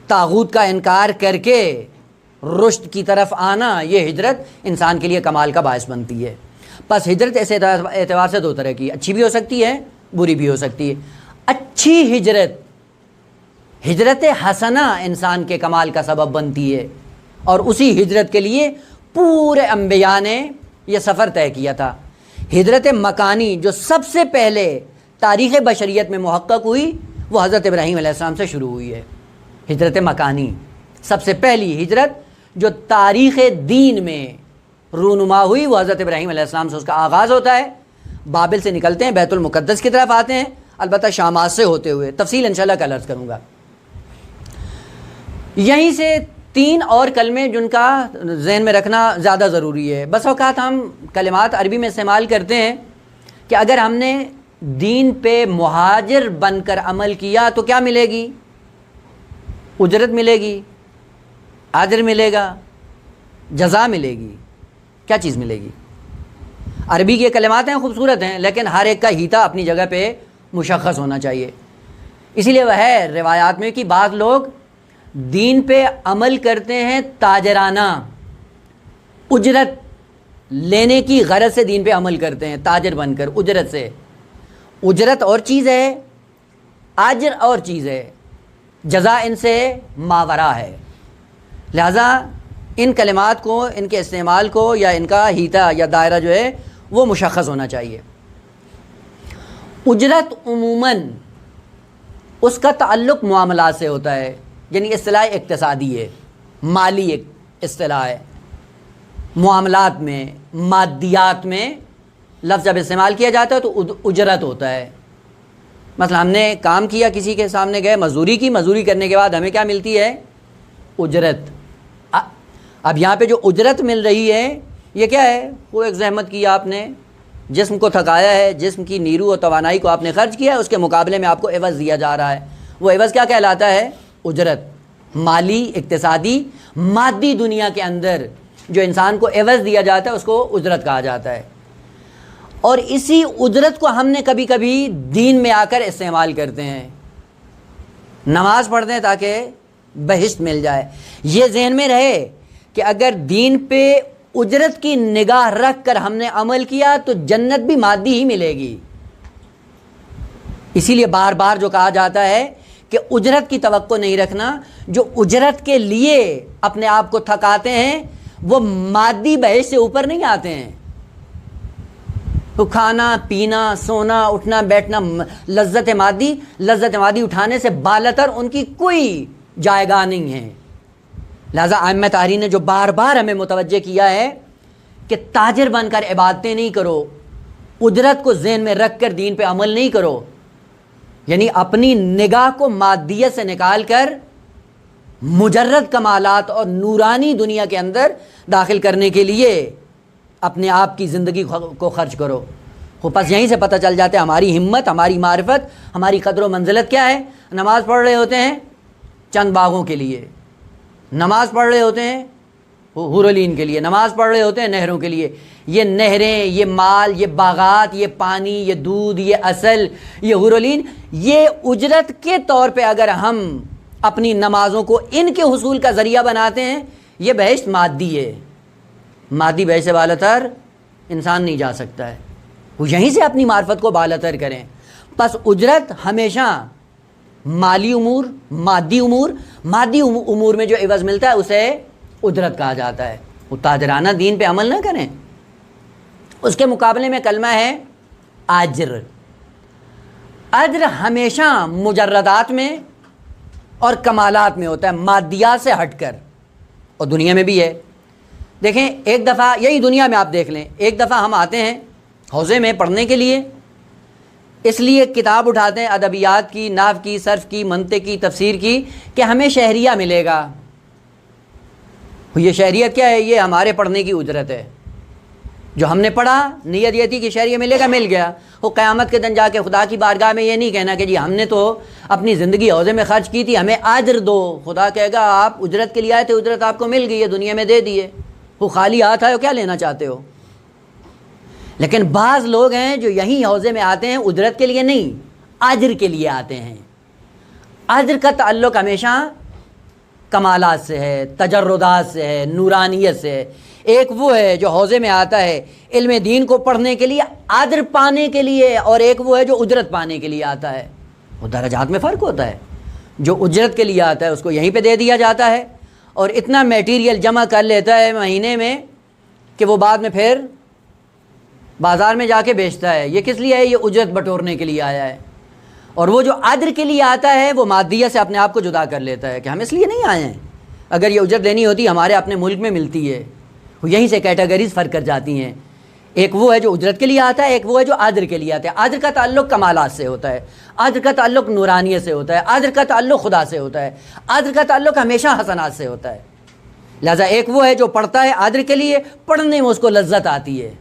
طاغوت کا انکار کر کے رشد کی طرف آنا, یہ ہجرت انسان کے لیے کمال کا باعث بنتی ہے. بس ہجرت ایسے اعتبار سے دو طرح کی, اچھی بھی ہو سکتی ہے, بری بھی ہو سکتی ہے. اچھی ہجرت, ہجرت حسنہ انسان کے کمال کا سبب بنتی ہے, اور اسی ہجرت کے لیے پورے انبیاء نے یہ سفر طے کیا تھا. ہجرت مکانی جو سب سے پہلے تاریخ بشریت میں محقق ہوئی, وہ حضرت ابراہیم علیہ السلام سے شروع ہوئی ہے. ہجرت مکانی سب سے پہلی ہجرت جو تاریخ دین میں رونما ہوئی, وہ حضرت ابراہیم علیہ السلام سے اس کا آغاز ہوتا ہے. بابل سے نکلتے ہیں, بیت المقدس کی طرف آتے ہیں, البتہ شامات سے ہوتے ہوئے. تفصیل انشاءاللہ کل عرض کروں گا. یہیں سے تین اور کلمے جن کا ذہن میں رکھنا زیادہ ضروری ہے. بس اوقات ہم کلمات عربی میں استعمال کرتے ہیں کہ اگر ہم نے دین پہ مہاجر بن کر عمل کیا تو کیا ملے گی؟ اجرت ملے گی, اجر ملے گا, جزا ملے گی. کیا چیز ملے گی؟ عربی کے کلمات ہیں, خوبصورت ہیں, لیکن ہر ایک کا ہیتا اپنی جگہ پہ مشخص ہونا چاہیے. اسی لیے وہ ہے روایات میں کہ بعض لوگ دین پہ عمل کرتے ہیں تاجرانہ, اجرت لینے کی غرض سے دین پہ عمل کرتے ہیں, تاجر بن کر اجرت سے. اجرت اور چیز ہے, اجر اور چیز ہے, جزا ان سے ماورا ہے. لہذا ان کلمات کو, ان کے استعمال کو, یا ان کا ہیتا یا دائرہ جو ہے وہ مشخص ہونا چاہیے. اجرت عموماً اس کا تعلق معاملات سے ہوتا ہے, یعنی اصطلاح اقتصادی ہے, مالی ایک اصطلاح ہے. معاملات میں, مادیات میں لفظ جب استعمال کیا جاتا ہے تو اجرت ہوتا ہے. مثلا ہم نے کام کیا, کسی کے سامنے گئے, مزدوری کی, مزدوری کرنے کے بعد ہمیں کیا ملتی ہے؟ اجرت. اب یہاں پہ جو اجرت مل رہی ہے یہ کیا ہے؟ وہ ایک زحمت کی آپ نے, جسم کو تھکایا ہے, جسم کی نیرو اور توانائی کو آپ نے خرچ کیا ہے, اس کے مقابلے میں آپ کو عوض دیا جا رہا ہے. وہ عوض کیا کہلاتا ہے؟ اجرت. مالی, اقتصادی, مادی دنیا کے اندر جو انسان کو عوض دیا جاتا ہے اس کو اجرت کہا جاتا ہے. اور اسی اجرت کو ہم نے کبھی کبھی دین میں آ کر استعمال کرتے ہیں. نماز پڑھتے ہیں تاکہ بہشت مل جائے. یہ ذہن میں رہے کہ اگر دین پہ اجرت کی نگاہ رکھ کر ہم نے عمل کیا تو جنت بھی مادی ہی ملے گی. اسی لیے بار بار جو کہا جاتا ہے کہ اجرت کی توقع نہیں رکھنا. جو اجرت کے لیے اپنے آپ کو تھکاتے ہیں وہ مادی بہشت سے اوپر نہیں آتے ہیں. تو کھانا پینا, سونا, اٹھنا بیٹھنا, لذت مادی اٹھانے سے بالاتر ان کی کوئی جائیگاہ نہیں ہے. لہذا ائمہ طاہرین نے جو بار بار ہمیں متوجہ کیا ہے کہ تاجر بن کر عبادتیں نہیں کرو, اجرت کو ذہن میں رکھ کر دین پہ عمل نہیں کرو, یعنی اپنی نگاہ کو مادیت سے نکال کر مجرد کمالات اور نورانی دنیا کے اندر داخل کرنے کے لیے اپنے آپ کی زندگی کو خرچ کرو. بس یہیں سے پتہ چل جاتا ہے ہماری ہمت, ہماری معرفت, ہماری قدر و منزلت کیا ہے. نماز پڑھ رہے ہوتے ہیں چند باغوں کے لیے, نماز پڑھ رہے ہوتے ہیں حورالعین کے لیے, نماز پڑھ رہے ہوتے ہیں نہروں کے لیے. یہ نہریں, یہ مال, یہ باغات, یہ پانی, یہ دودھ, یہ عسل, یہ حورالعین, یہ اجرت کے طور پہ اگر ہم اپنی نمازوں کو ان کے حصول کا ذریعہ بناتے ہیں, یہ بہشت مادی ہے، مادی بہشت سے بالاتر انسان نہیں جا سکتا ہے، وہ یہیں سے اپنی معرفت کو بالاتر کریں۔ پس اجرت ہمیشہ مالی امور، مادی امور میں جو عوض ملتا ہے اسے اجرت کہا جاتا ہے۔ وہ تاجرانہ دین پہ عمل نہ کریں۔ اس کے مقابلے میں کلمہ ہے اجر۔ اجر ہمیشہ مجردات میں اور کمالات میں ہوتا ہے، مادیات سے ہٹ کر، اور دنیا میں بھی ہے۔ دیکھیں ایک دفعہ، یہی دنیا میں آپ دیکھ لیں، ایک دفعہ ہم آتے ہیں حوزے میں پڑھنے کے لیے، اس لیے کتاب اٹھاتے ہیں ادبیات کی، نحو کی، صرف کی، منطق کی، تفسیر کی، کہ ہمیں شہریہ ملے گا۔ یہ شہریت کیا ہے؟ یہ ہمارے پڑھنے کی اجرت ہے، جو ہم نے پڑھا، نیت یہ تھی کہ شہریہ ملے گا، مل گیا۔ وہ قیامت کے دن جا کے خدا کی بارگاہ میں یہ نہیں کہنا کہ جی ہم نے تو اپنی زندگی حوزے میں خرچ کی تھی، ہمیں اجر دو۔ خدا کہے گا آپ اجرت کے لیے آئے تھے، اجرت آپ کو مل گئی ہے، دنیا میں دے دیے، وہ خالی ہاتھ آئے ہو، کیا لینا چاہتے ہو؟ لیکن بعض لوگ ہیں جو یہیں حوزے میں آتے ہیں اجرت کے لیے نہیں، اجر کے لیے آتے ہیں۔ اجر کا تعلق ہمیشہ کمالات سے ہے، تجردات سے ہے، نورانیت سے ہے۔ ایک وہ ہے جو حوزے میں آتا ہے علم دین کو پڑھنے کے لیے، اجر پانے کے لیے، اور ایک وہ ہے جو اجرت پانے کے لیے آتا ہے۔ وہ درجات میں فرق ہوتا ہے۔ جو اجرت کے لیے آتا ہے اس کو یہیں پہ دے دیا جاتا ہے، اور اتنا میٹیریل جمع کر لیتا ہے مہینے میں کہ وہ بعد میں پھر بازار میں جا کے بیچتا ہے۔ یہ کس لیے ہے؟ یہ اجرت بٹورنے کے لیے آیا ہے۔ اور وہ جو اجر کے لیے آتا ہے وہ مادیہ سے اپنے آپ کو جدا کر لیتا ہے کہ ہم اس لیے نہیں آئے ہیں، اگر یہ اجرت لینی ہوتی ہمارے اپنے ملک میں ملتی ہے۔ وہ یہیں سے کیٹیگریز فرق کر جاتی ہیں۔ ایک وہ ہے جو اجرت کے لیے آتا ہے، ایک وہ ہے جو اجر کے لیے آتا ہے۔ اجر کا تعلق کمالات سے ہوتا ہے، اجر کا تعلق نورانیت سے ہوتا ہے، اجر کا تعلق خدا سے ہوتا ہے، اجر کا تعلق ہمیشہ حسنات سے ہوتا ہے۔ لہذا ایک وہ ہے جو پڑھتا ہے اجر کے لیے، پڑھنے میں اس کو لذت آتی ہے،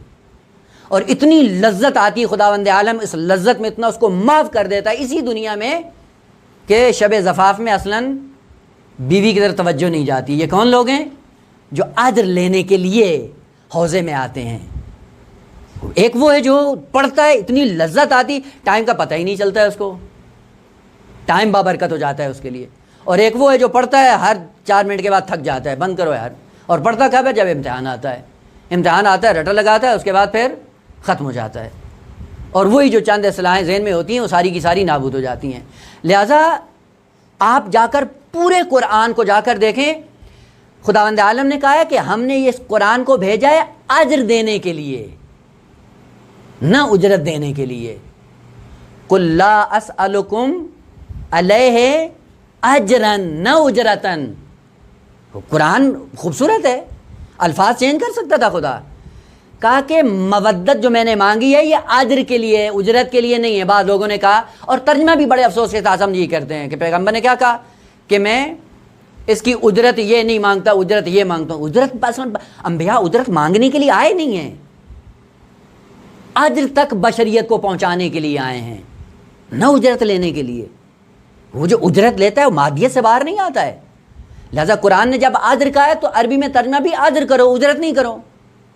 اور اتنی لذت آتی ہے خداوند عالم اس لذت میں اتنا اس کو معاف کر دیتا ہے اسی دنیا میں کہ شب زفاف میں اصلاً بیوی کی طرف توجہ نہیں جاتی۔ یہ کون لوگ ہیں؟ جو اجر لینے کے لیے حوزے میں آتے ہیں۔ ایک وہ ہے جو پڑھتا ہے، اتنی لذت آتی، ٹائم کا پتہ ہی نہیں چلتا ہے اس کو، ٹائم بابرکت ہو جاتا ہے اس کے لیے۔ اور ایک وہ ہے جو پڑھتا ہے ہر 4 منٹ کے بعد تھک جاتا ہے، بند کرو یار، اور پڑھتا کب ہے؟ جب امتحان آتا ہے۔ امتحان آتا ہے، رٹا لگاتا ہے، اس کے بعد پھر ختم ہو جاتا ہے، اور وہی جو چند اصلاحیں ذہن میں ہوتی ہیں وہ ساری کی ساری نابود ہو جاتی ہیں۔ لہٰذا آپ جا کر پورے قرآن کو جا کر دیکھیں، خداوند عالم نے کہا ہے کہ ہم نے اس قرآن کو بھیجا ہے اجر دینے کے لیے، نہ اجرت دینے کے لیے۔ قل لا اسألکم علیہ اجرا نہ اجرتن۔ قرآن خوبصورت ہے، الفاظ چینج کر سکتا تھا خدا۔ کہا کہ مودت جو میں نے مانگی ہے یہ اجر کے لیے ہے، اجرت کے لیے نہیں ہے۔ بعض لوگوں نے کہا، اور ترجمہ بھی بڑے افسوس کے ساتھ ہم یہ کرتے ہیں کہ پیغمبر نے کیا کہا کہ میں اس کی اجرت یہ نہیں مانگتا، اجرت یہ مانگتا ہوں۔ اجرت انبیاء اجرت مانگنے کے لیے آئے نہیں ہیں، اجر تک بشریت کو پہنچانے کے لیے آئے ہیں، نہ اجرت لینے کے لیے۔ وہ جو اجرت لیتا ہے وہ مادیت سے باہر نہیں آتا ہے۔ لہذا قرآن نے جب اجر کہا ہے تو عربی میں ترجمہ بھی اجر کرو، اجرت نہیں کرو۔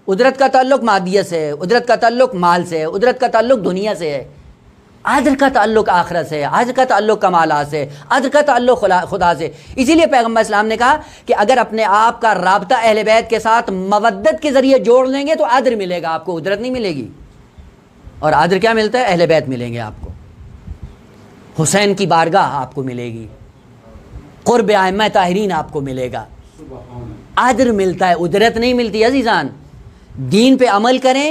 اجرت کا تعلق مادیت سے ہے، اجرت کا تعلق مال سے ہے، اجرت کا تعلق دنیا سے ہے، اجر کا تعلق آخرت سے ہے، اجر کا تعلق کمالات سے، اجر کا تعلق خدا سے۔ اسی لیے پیغمبر اسلام نے کہا کہ اگر اپنے آپ کا رابطہ اہل بیت کے ساتھ مودت کے ذریعے جوڑ لیں گے تو اجر ملے گا آپ کو، اجرت نہیں ملے گی۔ اور اجر کیا ملتا ہے؟ اہل بیت ملیں گے آپ کو، حسین کی بارگاہ آپ کو ملے گی، قرب ائمہ طاہرین آپ کو ملے گا، اجر ملتا ہے، اجرت نہیں ملتی عزیزان۔ دین پہ عمل کریں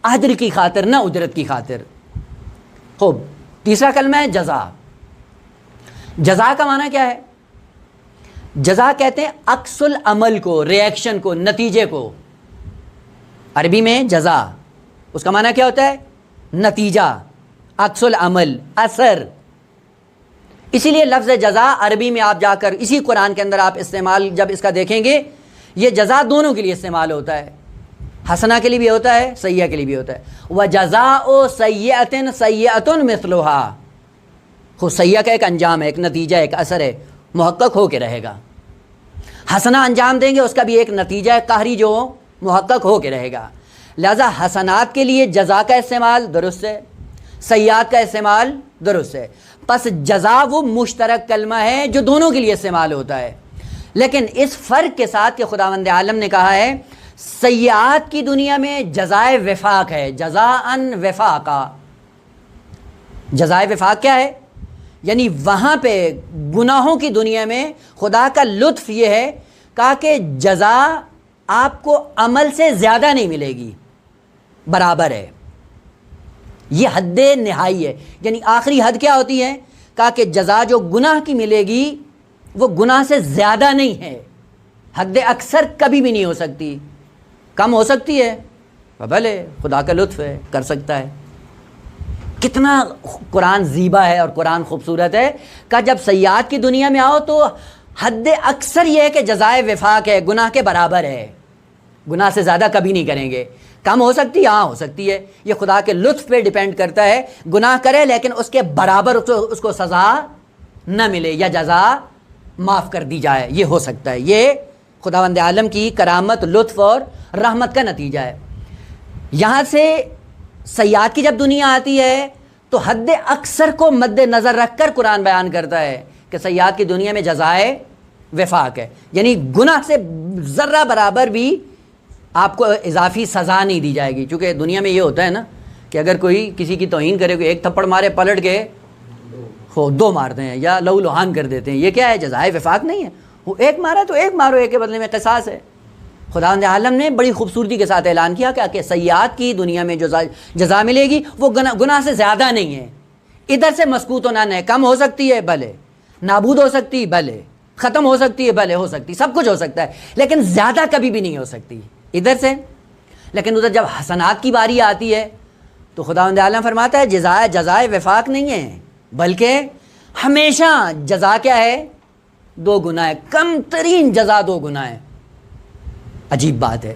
اجر کی خاطر، نہ اجرت کی خاطر۔ خوب، تیسرا کلمہ ہے جزا۔ جزا کا معنی کیا ہے؟ جزا کہتے ہیں عکس العمل کو، ریئیکشن کو، نتیجے کو۔ عربی میں جزا، اس کا معنی کیا ہوتا ہے؟ نتیجہ، عکس العمل، اثر۔ اسی لیے لفظ جزا عربی میں آپ جا کر اسی قرآن کے اندر آپ استعمال جب اس کا دیکھیں گے، یہ جزا دونوں کے لیے استعمال ہوتا ہے، حسنہ کے لیے بھی ہوتا ہے، سیئہ کے لیے بھی ہوتا ہے۔ وَجَزَاءُ سَیِّئَةٍ سَیِّئَةٌ مِثْلُهَا۔ خود سیئہ کا ایک انجام ہے، ایک نتیجہ ہے، ایک اثر ہے، محقق ہو کے رہے گا۔ حسنہ انجام دیں گے، اس کا بھی ایک نتیجہ ہے قہری جو محقق ہو کے رہے گا۔ لہذا حسنات کے لیے جزا کا استعمال درست ہے، سیئات کا استعمال درست ہے۔ پس جزا وہ مشترک کلمہ ہے جو دونوں کے لیے استعمال ہوتا ہے۔ لیکن اس فرق کے ساتھ کہ خداوند عالم نے کہا ہے سیئات کی دنیا میں جزائے وفاق ہے، جزاءً وفاقا۔ جزائے وفاق کیا ہے؟ یعنی وہاں پہ گناہوں کی دنیا میں خدا کا لطف یہ ہے کہا کہ جزا آپ کو عمل سے زیادہ نہیں ملے گی، برابر ہے۔ یہ حد نہائی ہے، یعنی آخری حد کیا ہوتی ہے؟ کہا کہ جزا جو گناہ کی ملے گی وہ گناہ سے زیادہ نہیں ہے، حد اکثر کبھی بھی نہیں ہو سکتی، کم ہو سکتی ہے، بھلے خدا کا لطف ہے، کر سکتا ہے۔ کتنا قرآن زیبا ہے اور قرآن خوبصورت ہے کہ جب سیئات کی دنیا میں آؤ تو حد اکثر یہ ہے کہ جزائے وفاق ہے، گناہ کے برابر ہے، گناہ سے زیادہ کبھی نہیں کریں گے۔ کم ہو سکتی ہے، ہاں ہو سکتی ہے، یہ خدا کے لطف پہ ڈیپینڈ کرتا ہے، گناہ کرے لیکن اس کے برابر اس کو سزا نہ ملے یا جزا معاف کر دی جائے، یہ ہو سکتا ہے۔ یہ خداوند عالم کی کرامت، لطف اور رحمت کا نتیجہ ہے۔ یہاں سے سیئات کی جب دنیا آتی ہے تو حد اکثر کو مد نظر رکھ کر قرآن بیان کرتا ہے کہ سیئات کی دنیا میں جزائے وفاق ہے، یعنی گناہ سے ذرہ برابر بھی آپ کو اضافی سزا نہیں دی جائے گی۔ چونکہ دنیا میں یہ ہوتا ہے نا کہ اگر کوئی کسی کی توہین کرے، کوئی ایک تھپڑ مارے پلٹ کے دو مارتے ہیں یا لہو لہان کر دیتے ہیں، یہ کیا ہے؟ جزائے وفاق نہیں ہے، وہ ایک مارا تو ایک مارو، ایک کے بدلے میں قصاص ہے۔ خداوند عالم نے بڑی خوبصورتی کے ساتھ اعلان کیا کہ سیئات کی دنیا میں جو جزا ملے گی وہ گناہ سے زیادہ نہیں ہے، ادھر سے مسکوت ہونا نہیں، کم ہو سکتی ہے بھلے، نابود ہو سکتی بھلے، ختم ہو سکتی ہے بھلے، ہو سکتی، سب کچھ ہو سکتا ہے، لیکن زیادہ کبھی بھی نہیں ہو سکتی ادھر سے۔ لیکن ادھر جب حسنات کی باری آتی ہے تو خداوند عالم فرماتا ہے جزائے وفاق نہیں ہے، بلکہ ہمیشہ جزا کیا ہے؟ 2 گنا ہے، کم ترین جزا 2 گنا ہے۔ عجیب بات ہے،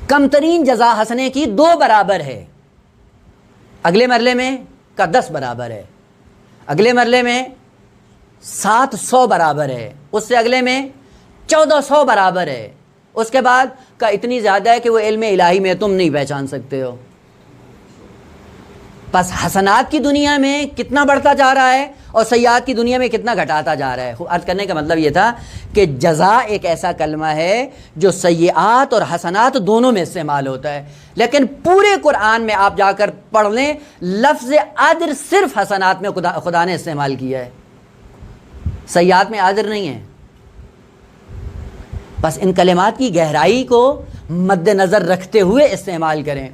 کم ترین جزا حسنے کی 2 برابر ہے، اگلے مرلے میں کا 10 برابر ہے، اگلے مرلے میں 700 برابر ہے، اس سے اگلے میں 1400 برابر ہے، اس کے بعد کا اتنی زیادہ ہے کہ وہ علم الہی میں تم نہیں پہچان سکتے ہو۔ بس حسنات کی دنیا میں کتنا بڑھتا جا رہا ہے اور سیئات کی دنیا میں کتنا گھٹاتا جا رہا ہے۔ عرض کرنے کا مطلب یہ تھا کہ جزا ایک ایسا کلمہ ہے جو سیئات اور حسنات دونوں میں استعمال ہوتا ہے، لیکن پورے قرآن میں آپ جا کر پڑھ لیں لفظ اجر صرف حسنات میں خدا نے استعمال کیا ہے، سیئات میں اجر نہیں ہے۔ بس ان کلمات کی گہرائی کو مد نظر رکھتے ہوئے استعمال کریں۔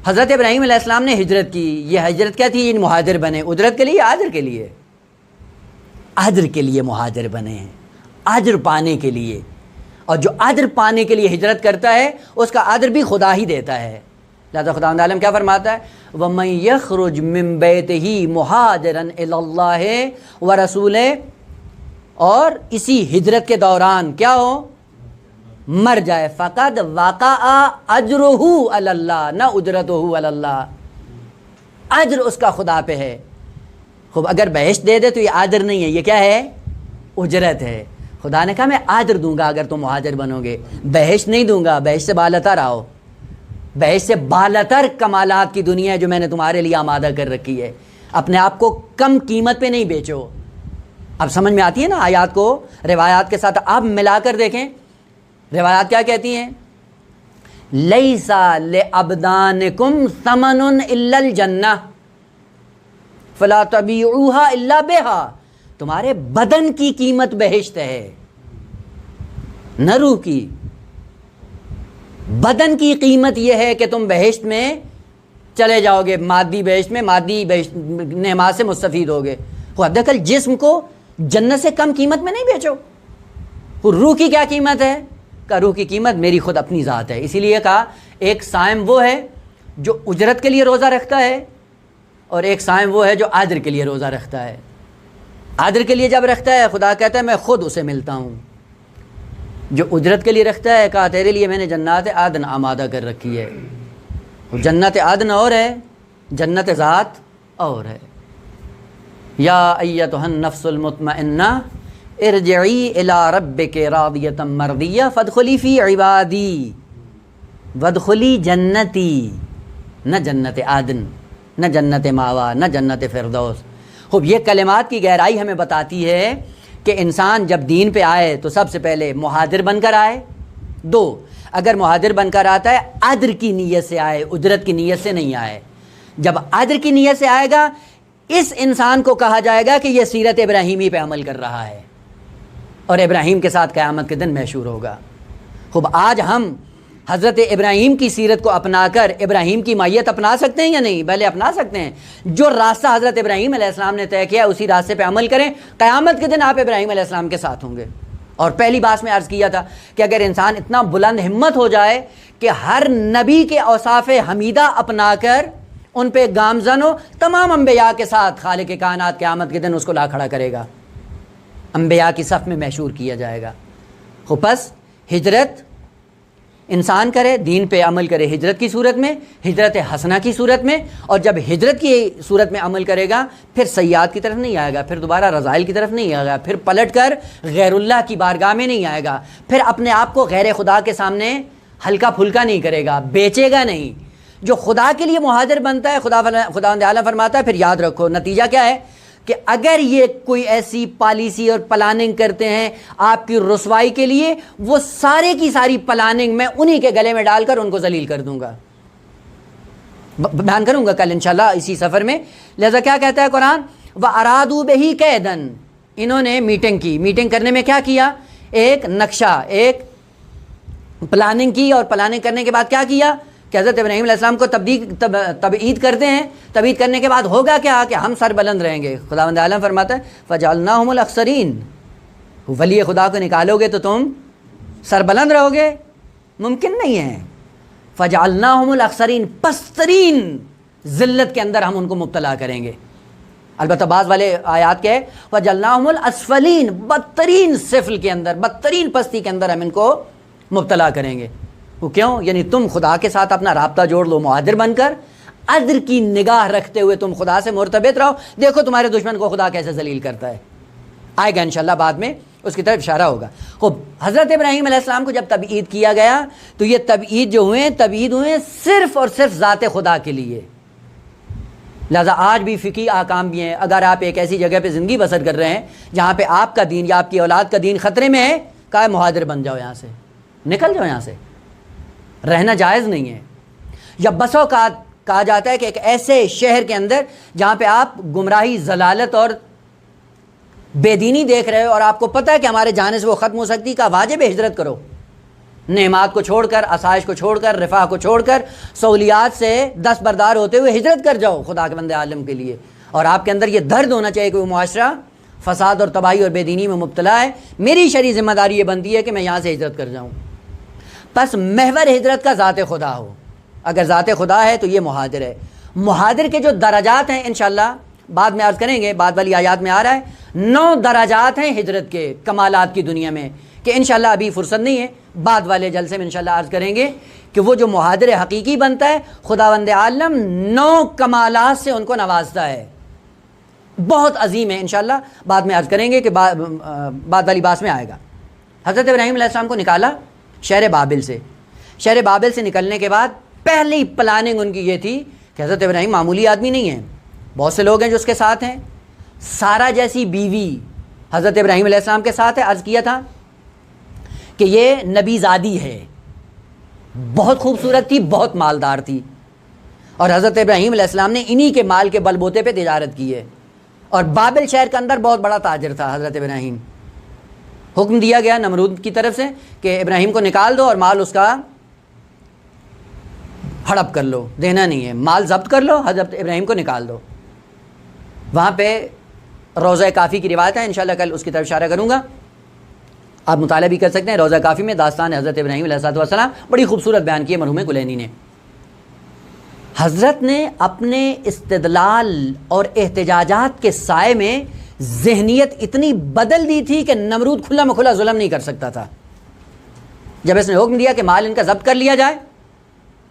حضرت ابراہیم علیہ السلام نے ہجرت کی، یہ ہجرت کیا تھی؟ یہ مہاجر بنے، اجرت کے لیے، اجر کے لیے، اجر کے لیے مہاجر بنے ہیں، اجر پانے کے لیے، اور جو اجر پانے کے لیے ہجرت کرتا ہے اس کا اجر بھی خدا ہی دیتا ہے۔ لہذا خداوند عالم کیا فرماتا ہے؟ وَمَن يَخْرُجْ مِن بَيْتِهِ مُهَاجِرًا إِلَى اللَّهِ وَرَسُولِهِ، اور اسی ہجرت کے دوران کیا ہو؟ مر جائے، فقد وقع اجرہ علی اللہ، نہ اجرتہ علی اللہ، اجر اس کا خدا پہ ہے۔ خوب اگر بہشت دے دے تو یہ اجر نہیں ہے، یہ کیا ہے؟ اجرت ہے۔ خدا نے کہا میں اجر دوں گا اگر تم مہاجر بنو گے، بہشت نہیں دوں گا، بہشت سے بالاتر آؤ، بہشت سے بالاتر کمالات کی دنیا ہے جو میں نے تمہارے لیے آمادہ کر رکھی ہے، اپنے آپ کو کم قیمت پہ نہیں بیچو۔ اب سمجھ میں آتی ہے نا آیات کو روایات کے ساتھ آپ ملا کر دیکھیں، روایات کیا کہتی ہیں؟ لیس لابدانکم ثمن الا الجنہ فلا تبیعوها الا بها، تمہارے بدن کی قیمت بہشت ہے، نہ روح کی۔ بدن کی قیمت یہ ہے کہ تم بہشت میں چلے جاؤ گے، مادی بہشت میں، مادی نعمات سے مستفید ہوگے۔ حداقل جسم کو جنت سے کم قیمت میں نہیں بیچو۔ روح کی کیا قیمت ہے؟ کہ روح کی قیمت میری خود اپنی ذات ہے۔ اسی لیے کہا ایک صائم وہ ہے جو اجرت کے لیے روزہ رکھتا ہے، اور ایک صائم وہ ہے جو اجر کے لیے روزہ رکھتا ہے۔ اجر کے لیے جب رکھتا ہے خدا کہتا ہے میں خود اسے ملتا ہوں، جو اجرت کے لیے رکھتا ہے کہا تیرے لیے میں نے جنات عدن آمادہ کر رکھی ہے۔ جنت عدن اور ہے، جنت ذات اور ہے۔ یا ایتھا النفس المطمئنہ ارجعی الی ربک راضیۃ مرضیہ فادخلی فی عبادی وادخلی جنتی، نہ جنت عدن، نہ جنت ماوا، نہ جنت فردوس۔ خوب یہ کلمات کی گہرائی ہمیں بتاتی ہے کہ انسان جب دین پہ آئے تو سب سے پہلے مہاجر بن کر آئے. 2, اگر مہاجر بن کر آتا ہے عدر کی نیت سے آئے, اجرت کی نیت سے نہیں آئے. جب عدر کی نیت سے آئے گا اس انسان کو کہا جائے گا کہ یہ سیرت ابراہیمی پہ عمل کر رہا ہے اور ابراہیم کے ساتھ قیامت کے دن محشور ہوگا. خوب آج ہم حضرت ابراہیم کی سیرت کو اپنا کر ابراہیم کی مائیت اپنا سکتے ہیں یا نہیں؟ پہلے اپنا سکتے ہیں. جو راستہ حضرت ابراہیم علیہ السلام نے طے کیا اسی راستے پہ عمل کریں, قیامت کے دن آپ ابراہیم علیہ السلام کے ساتھ ہوں گے. اور پہلی بات میں عرض کیا تھا کہ اگر انسان اتنا بلند ہمت ہو جائے کہ ہر نبی کے اوصاف حمیدہ اپنا کر ان پہ گامزن ہو, تمام انبیاء کے ساتھ خالق کائنات قیامت کے دن اس کو لا کھڑا کرے گا, انبیاء کی صف میں محشور کیا جائے گا. پس ہجرت انسان کرے, دین پہ عمل کرے ہجرت کی صورت میں, ہجرت حسنہ کی صورت میں, اور جب ہجرت کی صورت میں عمل کرے گا پھر سیئات کی طرف نہیں آئے گا, پھر دوبارہ رذائل کی طرف نہیں آئے گا, پھر پلٹ کر غیر اللہ کی بارگاہ میں نہیں آئے گا, پھر اپنے آپ کو غیر خدا کے سامنے ہلکا پھلکا نہیں کرے گا, بیچے گا نہیں. جو خدا کے لیے مہاجر بنتا ہے خداوند اعلیٰ فرماتا ہے پھر یاد رکھو نتیجہ کیا ہے کہ اگر یہ کوئی ایسی پالیسی اور پلاننگ کرتے ہیں آپ کی رسوائی کے لیے, وہ سارے کی ساری پلاننگ میں انہی کے گلے میں ڈال کر ان کو ذلیل کر دوں گا. بیان کروں گا کل انشاءاللہ اسی سفر میں. لہذا کیا کہتا ہے قرآن, وَأَرَادُوا بِهِ كَيْدًا, انہوں نے میٹنگ کی. میٹنگ کرنے میں کیا کیا, ایک نقشہ, ایک پلاننگ کی, اور پلاننگ کرنے کے بعد کیا کیا کہ حضرت ابراہیم علیہ السلام کو تبعید کرتے ہیں. تبعید کرنے کے بعد ہوگا کیا کہ ہم سر بلند رہیں گے. خداوند عالم فرماتا ہے فَجَعَلْنَاهُمُ الْأَخْسَرِينَ, ولی خدا کو نکالو گے تو تم سر بلند رہو گے؟ ممکن نہیں ہے. فَجَعَلْنَاهُمُ الْأَخْسَرِينَ, پسترین ذلت کے اندر ہم ان کو مبتلا کریں گے. البتہ بعض والے آیات کے وَجَعَلْنَاهُمُ الْأَسْفَلِينَ, بدترین سفل کے اندر, بدترین پستی کے اندر ہم ان کو مبتلا کریں گے. وہ کیوں؟ یعنی تم خدا کے ساتھ اپنا رابطہ جوڑ لو مہاجر بن کر, عدل کی نگاہ رکھتے ہوئے تم خدا سے مرتبط رہو, دیکھو تمہارے دشمن کو خدا کیسے ذلیل کرتا ہے. آئے گا انشاءاللہ بعد میں اس کی طرف اشارہ ہوگا. خوب, حضرت ابراہیم علیہ السلام کو جب تبعید کیا گیا تو یہ تبعید جو ہوئے تبعید ہوئے صرف اور صرف ذات خدا کے لیے. لہذا آج بھی فقہی احکام بھی ہیں. اگر آپ ایک ایسی جگہ پہ زندگی بسر کر رہے ہیں جہاں پہ آپ کا دین یا آپ کی اولاد کا دین خطرے میں ہے, کہا مہاجر بن جاؤ, یہاں سے نکل جاؤ, یہاں سے رہنا جائز نہیں ہے. یا بسوں کا کہا جاتا ہے کہ ایک ایسے شہر کے اندر جہاں پہ آپ گمراہی, ضلالت اور بے دینی دیکھ رہے ہو اور آپ کو پتہ ہے کہ ہمارے جانے سے وہ ختم ہو سکتی, کا واجب ہے ہجرت کرو. نعمات کو چھوڑ کر, آسائش کو چھوڑ کر, رفاہ کو چھوڑ کر, سہولیات سے دستبردار ہوتے ہوئے ہجرت کر جاؤ خدا کے بندے عالم کے لیے. اور آپ کے اندر یہ درد ہونا چاہیے کہ وہ معاشرہ فساد اور تباہی اور بے دینی میں مبتلا ہے, میری شرعی ذمہ داری یہ بنتی ہے کہ میں یہاں سے ہجرت کر جاؤں. پس محور ہجرت کا ذات خدا ہو. اگر ذات خدا ہے تو یہ مہاجر ہے. مہاجر کے جو درجات ہیں انشاءاللہ بعد میں عرض کریں گے, بعد والی آیات میں آ رہا ہے 9 درجات ہیں ہجرت کے کمالات کی دنیا میں, کہ انشاءاللہ ابھی فرصت نہیں ہے, بعد والے جلسے میں انشاءاللہ عرض کریں گے کہ وہ جو مہاجر حقیقی بنتا ہے خداوند عالم 9 کمالات سے ان کو نوازتا ہے, بہت عظیم ہے. انشاءاللہ بعد میں عرض کریں گے کہ بعد والی بات میں آئے گا. حضرت ابراہیم علیہ السلام کو نکالا شہر بابل سے. شہر بابل سے نکلنے کے بعد پہلی پلاننگ ان کی یہ تھی کہ حضرت ابراہیم معمولی آدمی نہیں ہیں, بہت سے لوگ ہیں جو اس کے ساتھ ہیں. سارا جیسی بیوی حضرت ابراہیم علیہ السلام کے ساتھ ہے. عرض کیا تھا کہ یہ نبی زادی ہے, بہت خوبصورت تھی, بہت مالدار تھی, اور حضرت ابراہیم علیہ السلام نے انہی کے مال کے بل بوتے پہ تجارت کی ہے. اور بابل شہر کے اندر بہت بڑا تاجر تھا حضرت ابراہیم. حکم دیا گیا نمرود کی طرف سے کہ ابراہیم کو نکال دو اور مال اس کا ہڑپ کر لو, دینا نہیں ہے, مال ضبط کر لو, حضرت ابراہیم کو نکال دو. وہاں پہ روضہ کافی کی روایت ہے, انشاءاللہ کل اس کی طرف اشارہ کروں گا, آپ مطالعہ بھی کر سکتے ہیں. روضہ کافی میں داستان حضرت ابراہیم علیہ السلام بڑی خوبصورت بیان کی ہے مرحوم کلینی نے. حضرت نے اپنے استدلال اور احتجاجات کے سائے میں ذہنیت اتنی بدل دی تھی کہ نمرود کھلا مکھلا ظلم نہیں کر سکتا تھا. جب اس نے حکم دیا کہ مال ان کا ضبط کر لیا جائے,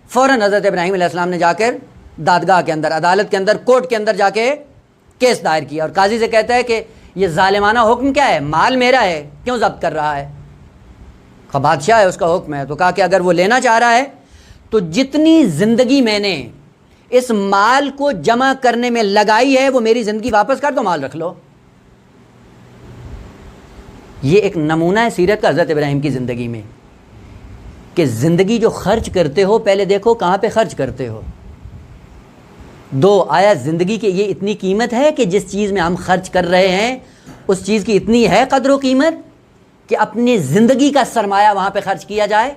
فوراً حضرت ابراہیم علیہ السلام نے جا کر دادگاہ کے اندر, عدالت کے اندر, کورٹ کے اندر جا کے کیس دائر کیا, اور قاضی سے کہتا ہے کہ یہ ظالمانہ حکم کیا ہے, مال میرا ہے, کیوں ضبط کر رہا ہے؟ بادشاہ ہے, اس کا حکم ہے. تو کہا کہ اگر وہ لینا چاہ رہا ہے تو جتنی زندگی میں نے اس مال کو جمع کرنے میں لگائی ہے وہ میری زندگی واپس کر دو, مال رکھ لو. یہ ایک نمونہ ہے سیرت کا حضرت ابراہیم کی زندگی میں، کہ زندگی جو خرچ کرتے ہو پہلے دیکھو کہاں پہ خرچ کرتے ہو۔ آیا زندگی کی یہ اتنی قیمت ہے کہ جس چیز میں ہم خرچ کر رہے ہیں اس چیز کی اتنی ہے قدر و قیمت کہ اپنی زندگی کا سرمایہ وہاں پہ خرچ کیا جائے؟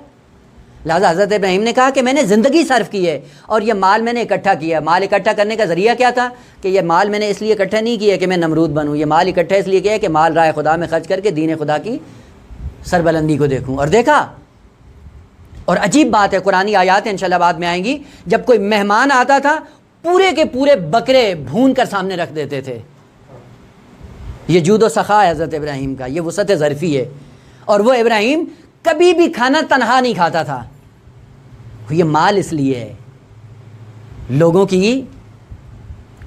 لہٰذا حضرت ابراہیم نے کہا کہ میں نے زندگی صرف کی ہے اور یہ مال میں نے اکٹھا کیا۔ مال اکٹھا کرنے کا ذریعہ کیا تھا کہ یہ مال میں نے اس لیے اکٹھا نہیں کیا کہ میں نمرود بنوں، یہ مال اکٹھا اس لیے کیا ہے کہ مال راہ خدا میں خرچ کر کے دین خدا کی سربلندی کو دیکھوں۔ اور دیکھا، اور عجیب بات ہے، قرآنی آیات ہیں انشاءاللہ بعد میں آئیں گی، جب کوئی مہمان آتا تھا پورے کے پورے بکرے بھون کر سامنے رکھ دیتے تھے۔ یہ جود و سخا ہے حضرت ابراہیم کا، یہ وسعت ظرفی ہے۔ اور وہ ابراہیم کبھی بھی کھانا تنہا نہیں کھاتا تھا۔ یہ مال اس لیے ہے لوگوں کی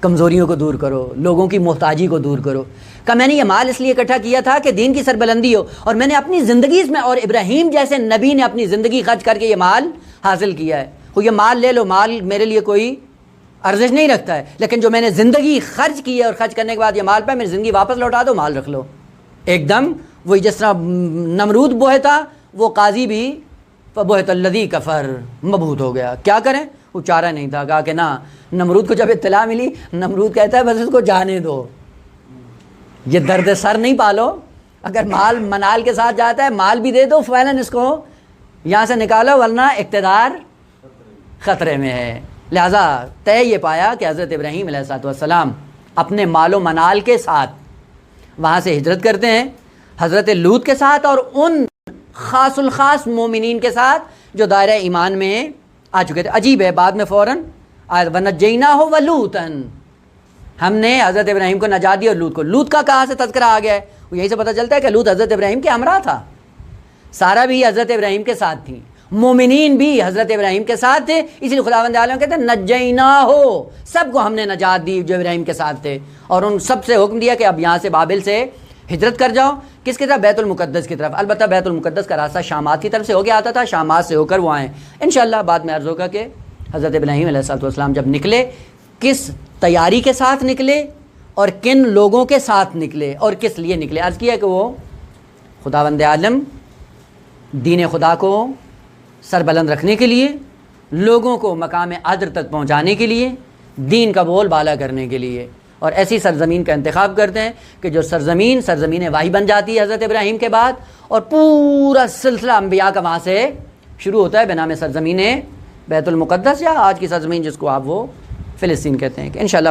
کمزوریوں کو دور کرو، لوگوں کی محتاجی کو دور کرو۔ کہ میں نے یہ مال اس لیے اکٹھا کیا تھا کہ دین کی سربلندی ہو، اور میں نے اپنی زندگی اس میں، اور ابراہیم جیسے نبی نے اپنی زندگی خرچ کر کے یہ مال حاصل کیا ہے۔ یہ مال لے لو، مال میرے لیے کوئی ارزش نہیں رکھتا ہے، لیکن جو میں نے زندگی خرچ کی ہے اور خرچ کرنے کے بعد یہ مال پہ میری زندگی واپس لوٹا دو، مال رکھ لو۔ ایک دم وہی جس طرح نمرود بوہتا، وہ قاضی بھی بہت الذی کفر، مبہوت ہو گیا۔ کیا کریں، وہ چارہ نہیں تھا، کہا کہ نہ، نمرود کو جب اطلاع ملی، نمرود کہتا ہے بس اس کو جانے دو، یہ درد سر نہیں پالو، اگر مال منال کے ساتھ جاتا ہے مال بھی دے دو، فوراً اس کو یہاں سے نکالو ورنہ اقتدار خطرے میں ہے۔ لہٰذا طے یہ پایا کہ حضرت ابراہیم علیہ السلام اپنے مال و منال کے ساتھ وہاں سے ہجرت کرتے ہیں، حضرت لوط کے ساتھ اور ان خاص الخاص مومنین کے ساتھ جو دائرہ ایمان میں آ چکے تھے۔ عجیب ہے، بعد میں فوراً وَنَجَّيْنَاهُ وَلُوطًا، ہم نے حضرت ابراہیم کو نجات دی اور لوط کو۔ لوط کا کہاں سے تذکرہ آ گیا ہے؟ وہ یہیں سے پتہ چلتا ہے کہ لوط حضرت ابراہیم کے ہمراہ تھا، سارہ بھی حضرت ابراہیم کے ساتھ تھیں، مومنین بھی حضرت ابراہیم کے ساتھ تھے، اسی لیے خداوند عالم کہتے ہیں نجیناہو، سب کو ہم نے نجات دی جو ابراہیم کے ساتھ تھے، اور ان سب سے حکم دیا کہ اب یہاں سے بابل سے ہجرت کر جاؤ۔ کس کی طرف؟ بیت المقدس کی طرف۔ البتہ بیت المقدس کا راستہ شامات کی طرف سے ہو کے آتا تھا، شامات سے ہو کر وہ آئیں۔ انشاءاللہ بعد میں عرض ہوگا کہ حضرت ابراہیم علیہ السلام جب نکلے کس تیاری کے ساتھ نکلے اور کن لوگوں کے ساتھ نکلے اور کس لیے نکلے۔ عرض کیا کہ وہ خداوند عالم دین خدا کو سربلند رکھنے کے لیے، لوگوں کو مقام عدل تک پہنچانے کے لیے، دین کا بول بالا کرنے کے لیے، اور ایسی سرزمین کا انتخاب کرتے ہیں کہ جو سرزمین واہی بن جاتی ہے حضرت ابراہیم کے بعد، اور پورا سلسلہ انبیاء کا وہاں سے شروع ہوتا ہے بنام سرزمین بیت المقدس، یا آج کی سرزمین جس کو آپ وہ فلسطین کہتے ہیں۔ کہ انشاءاللہ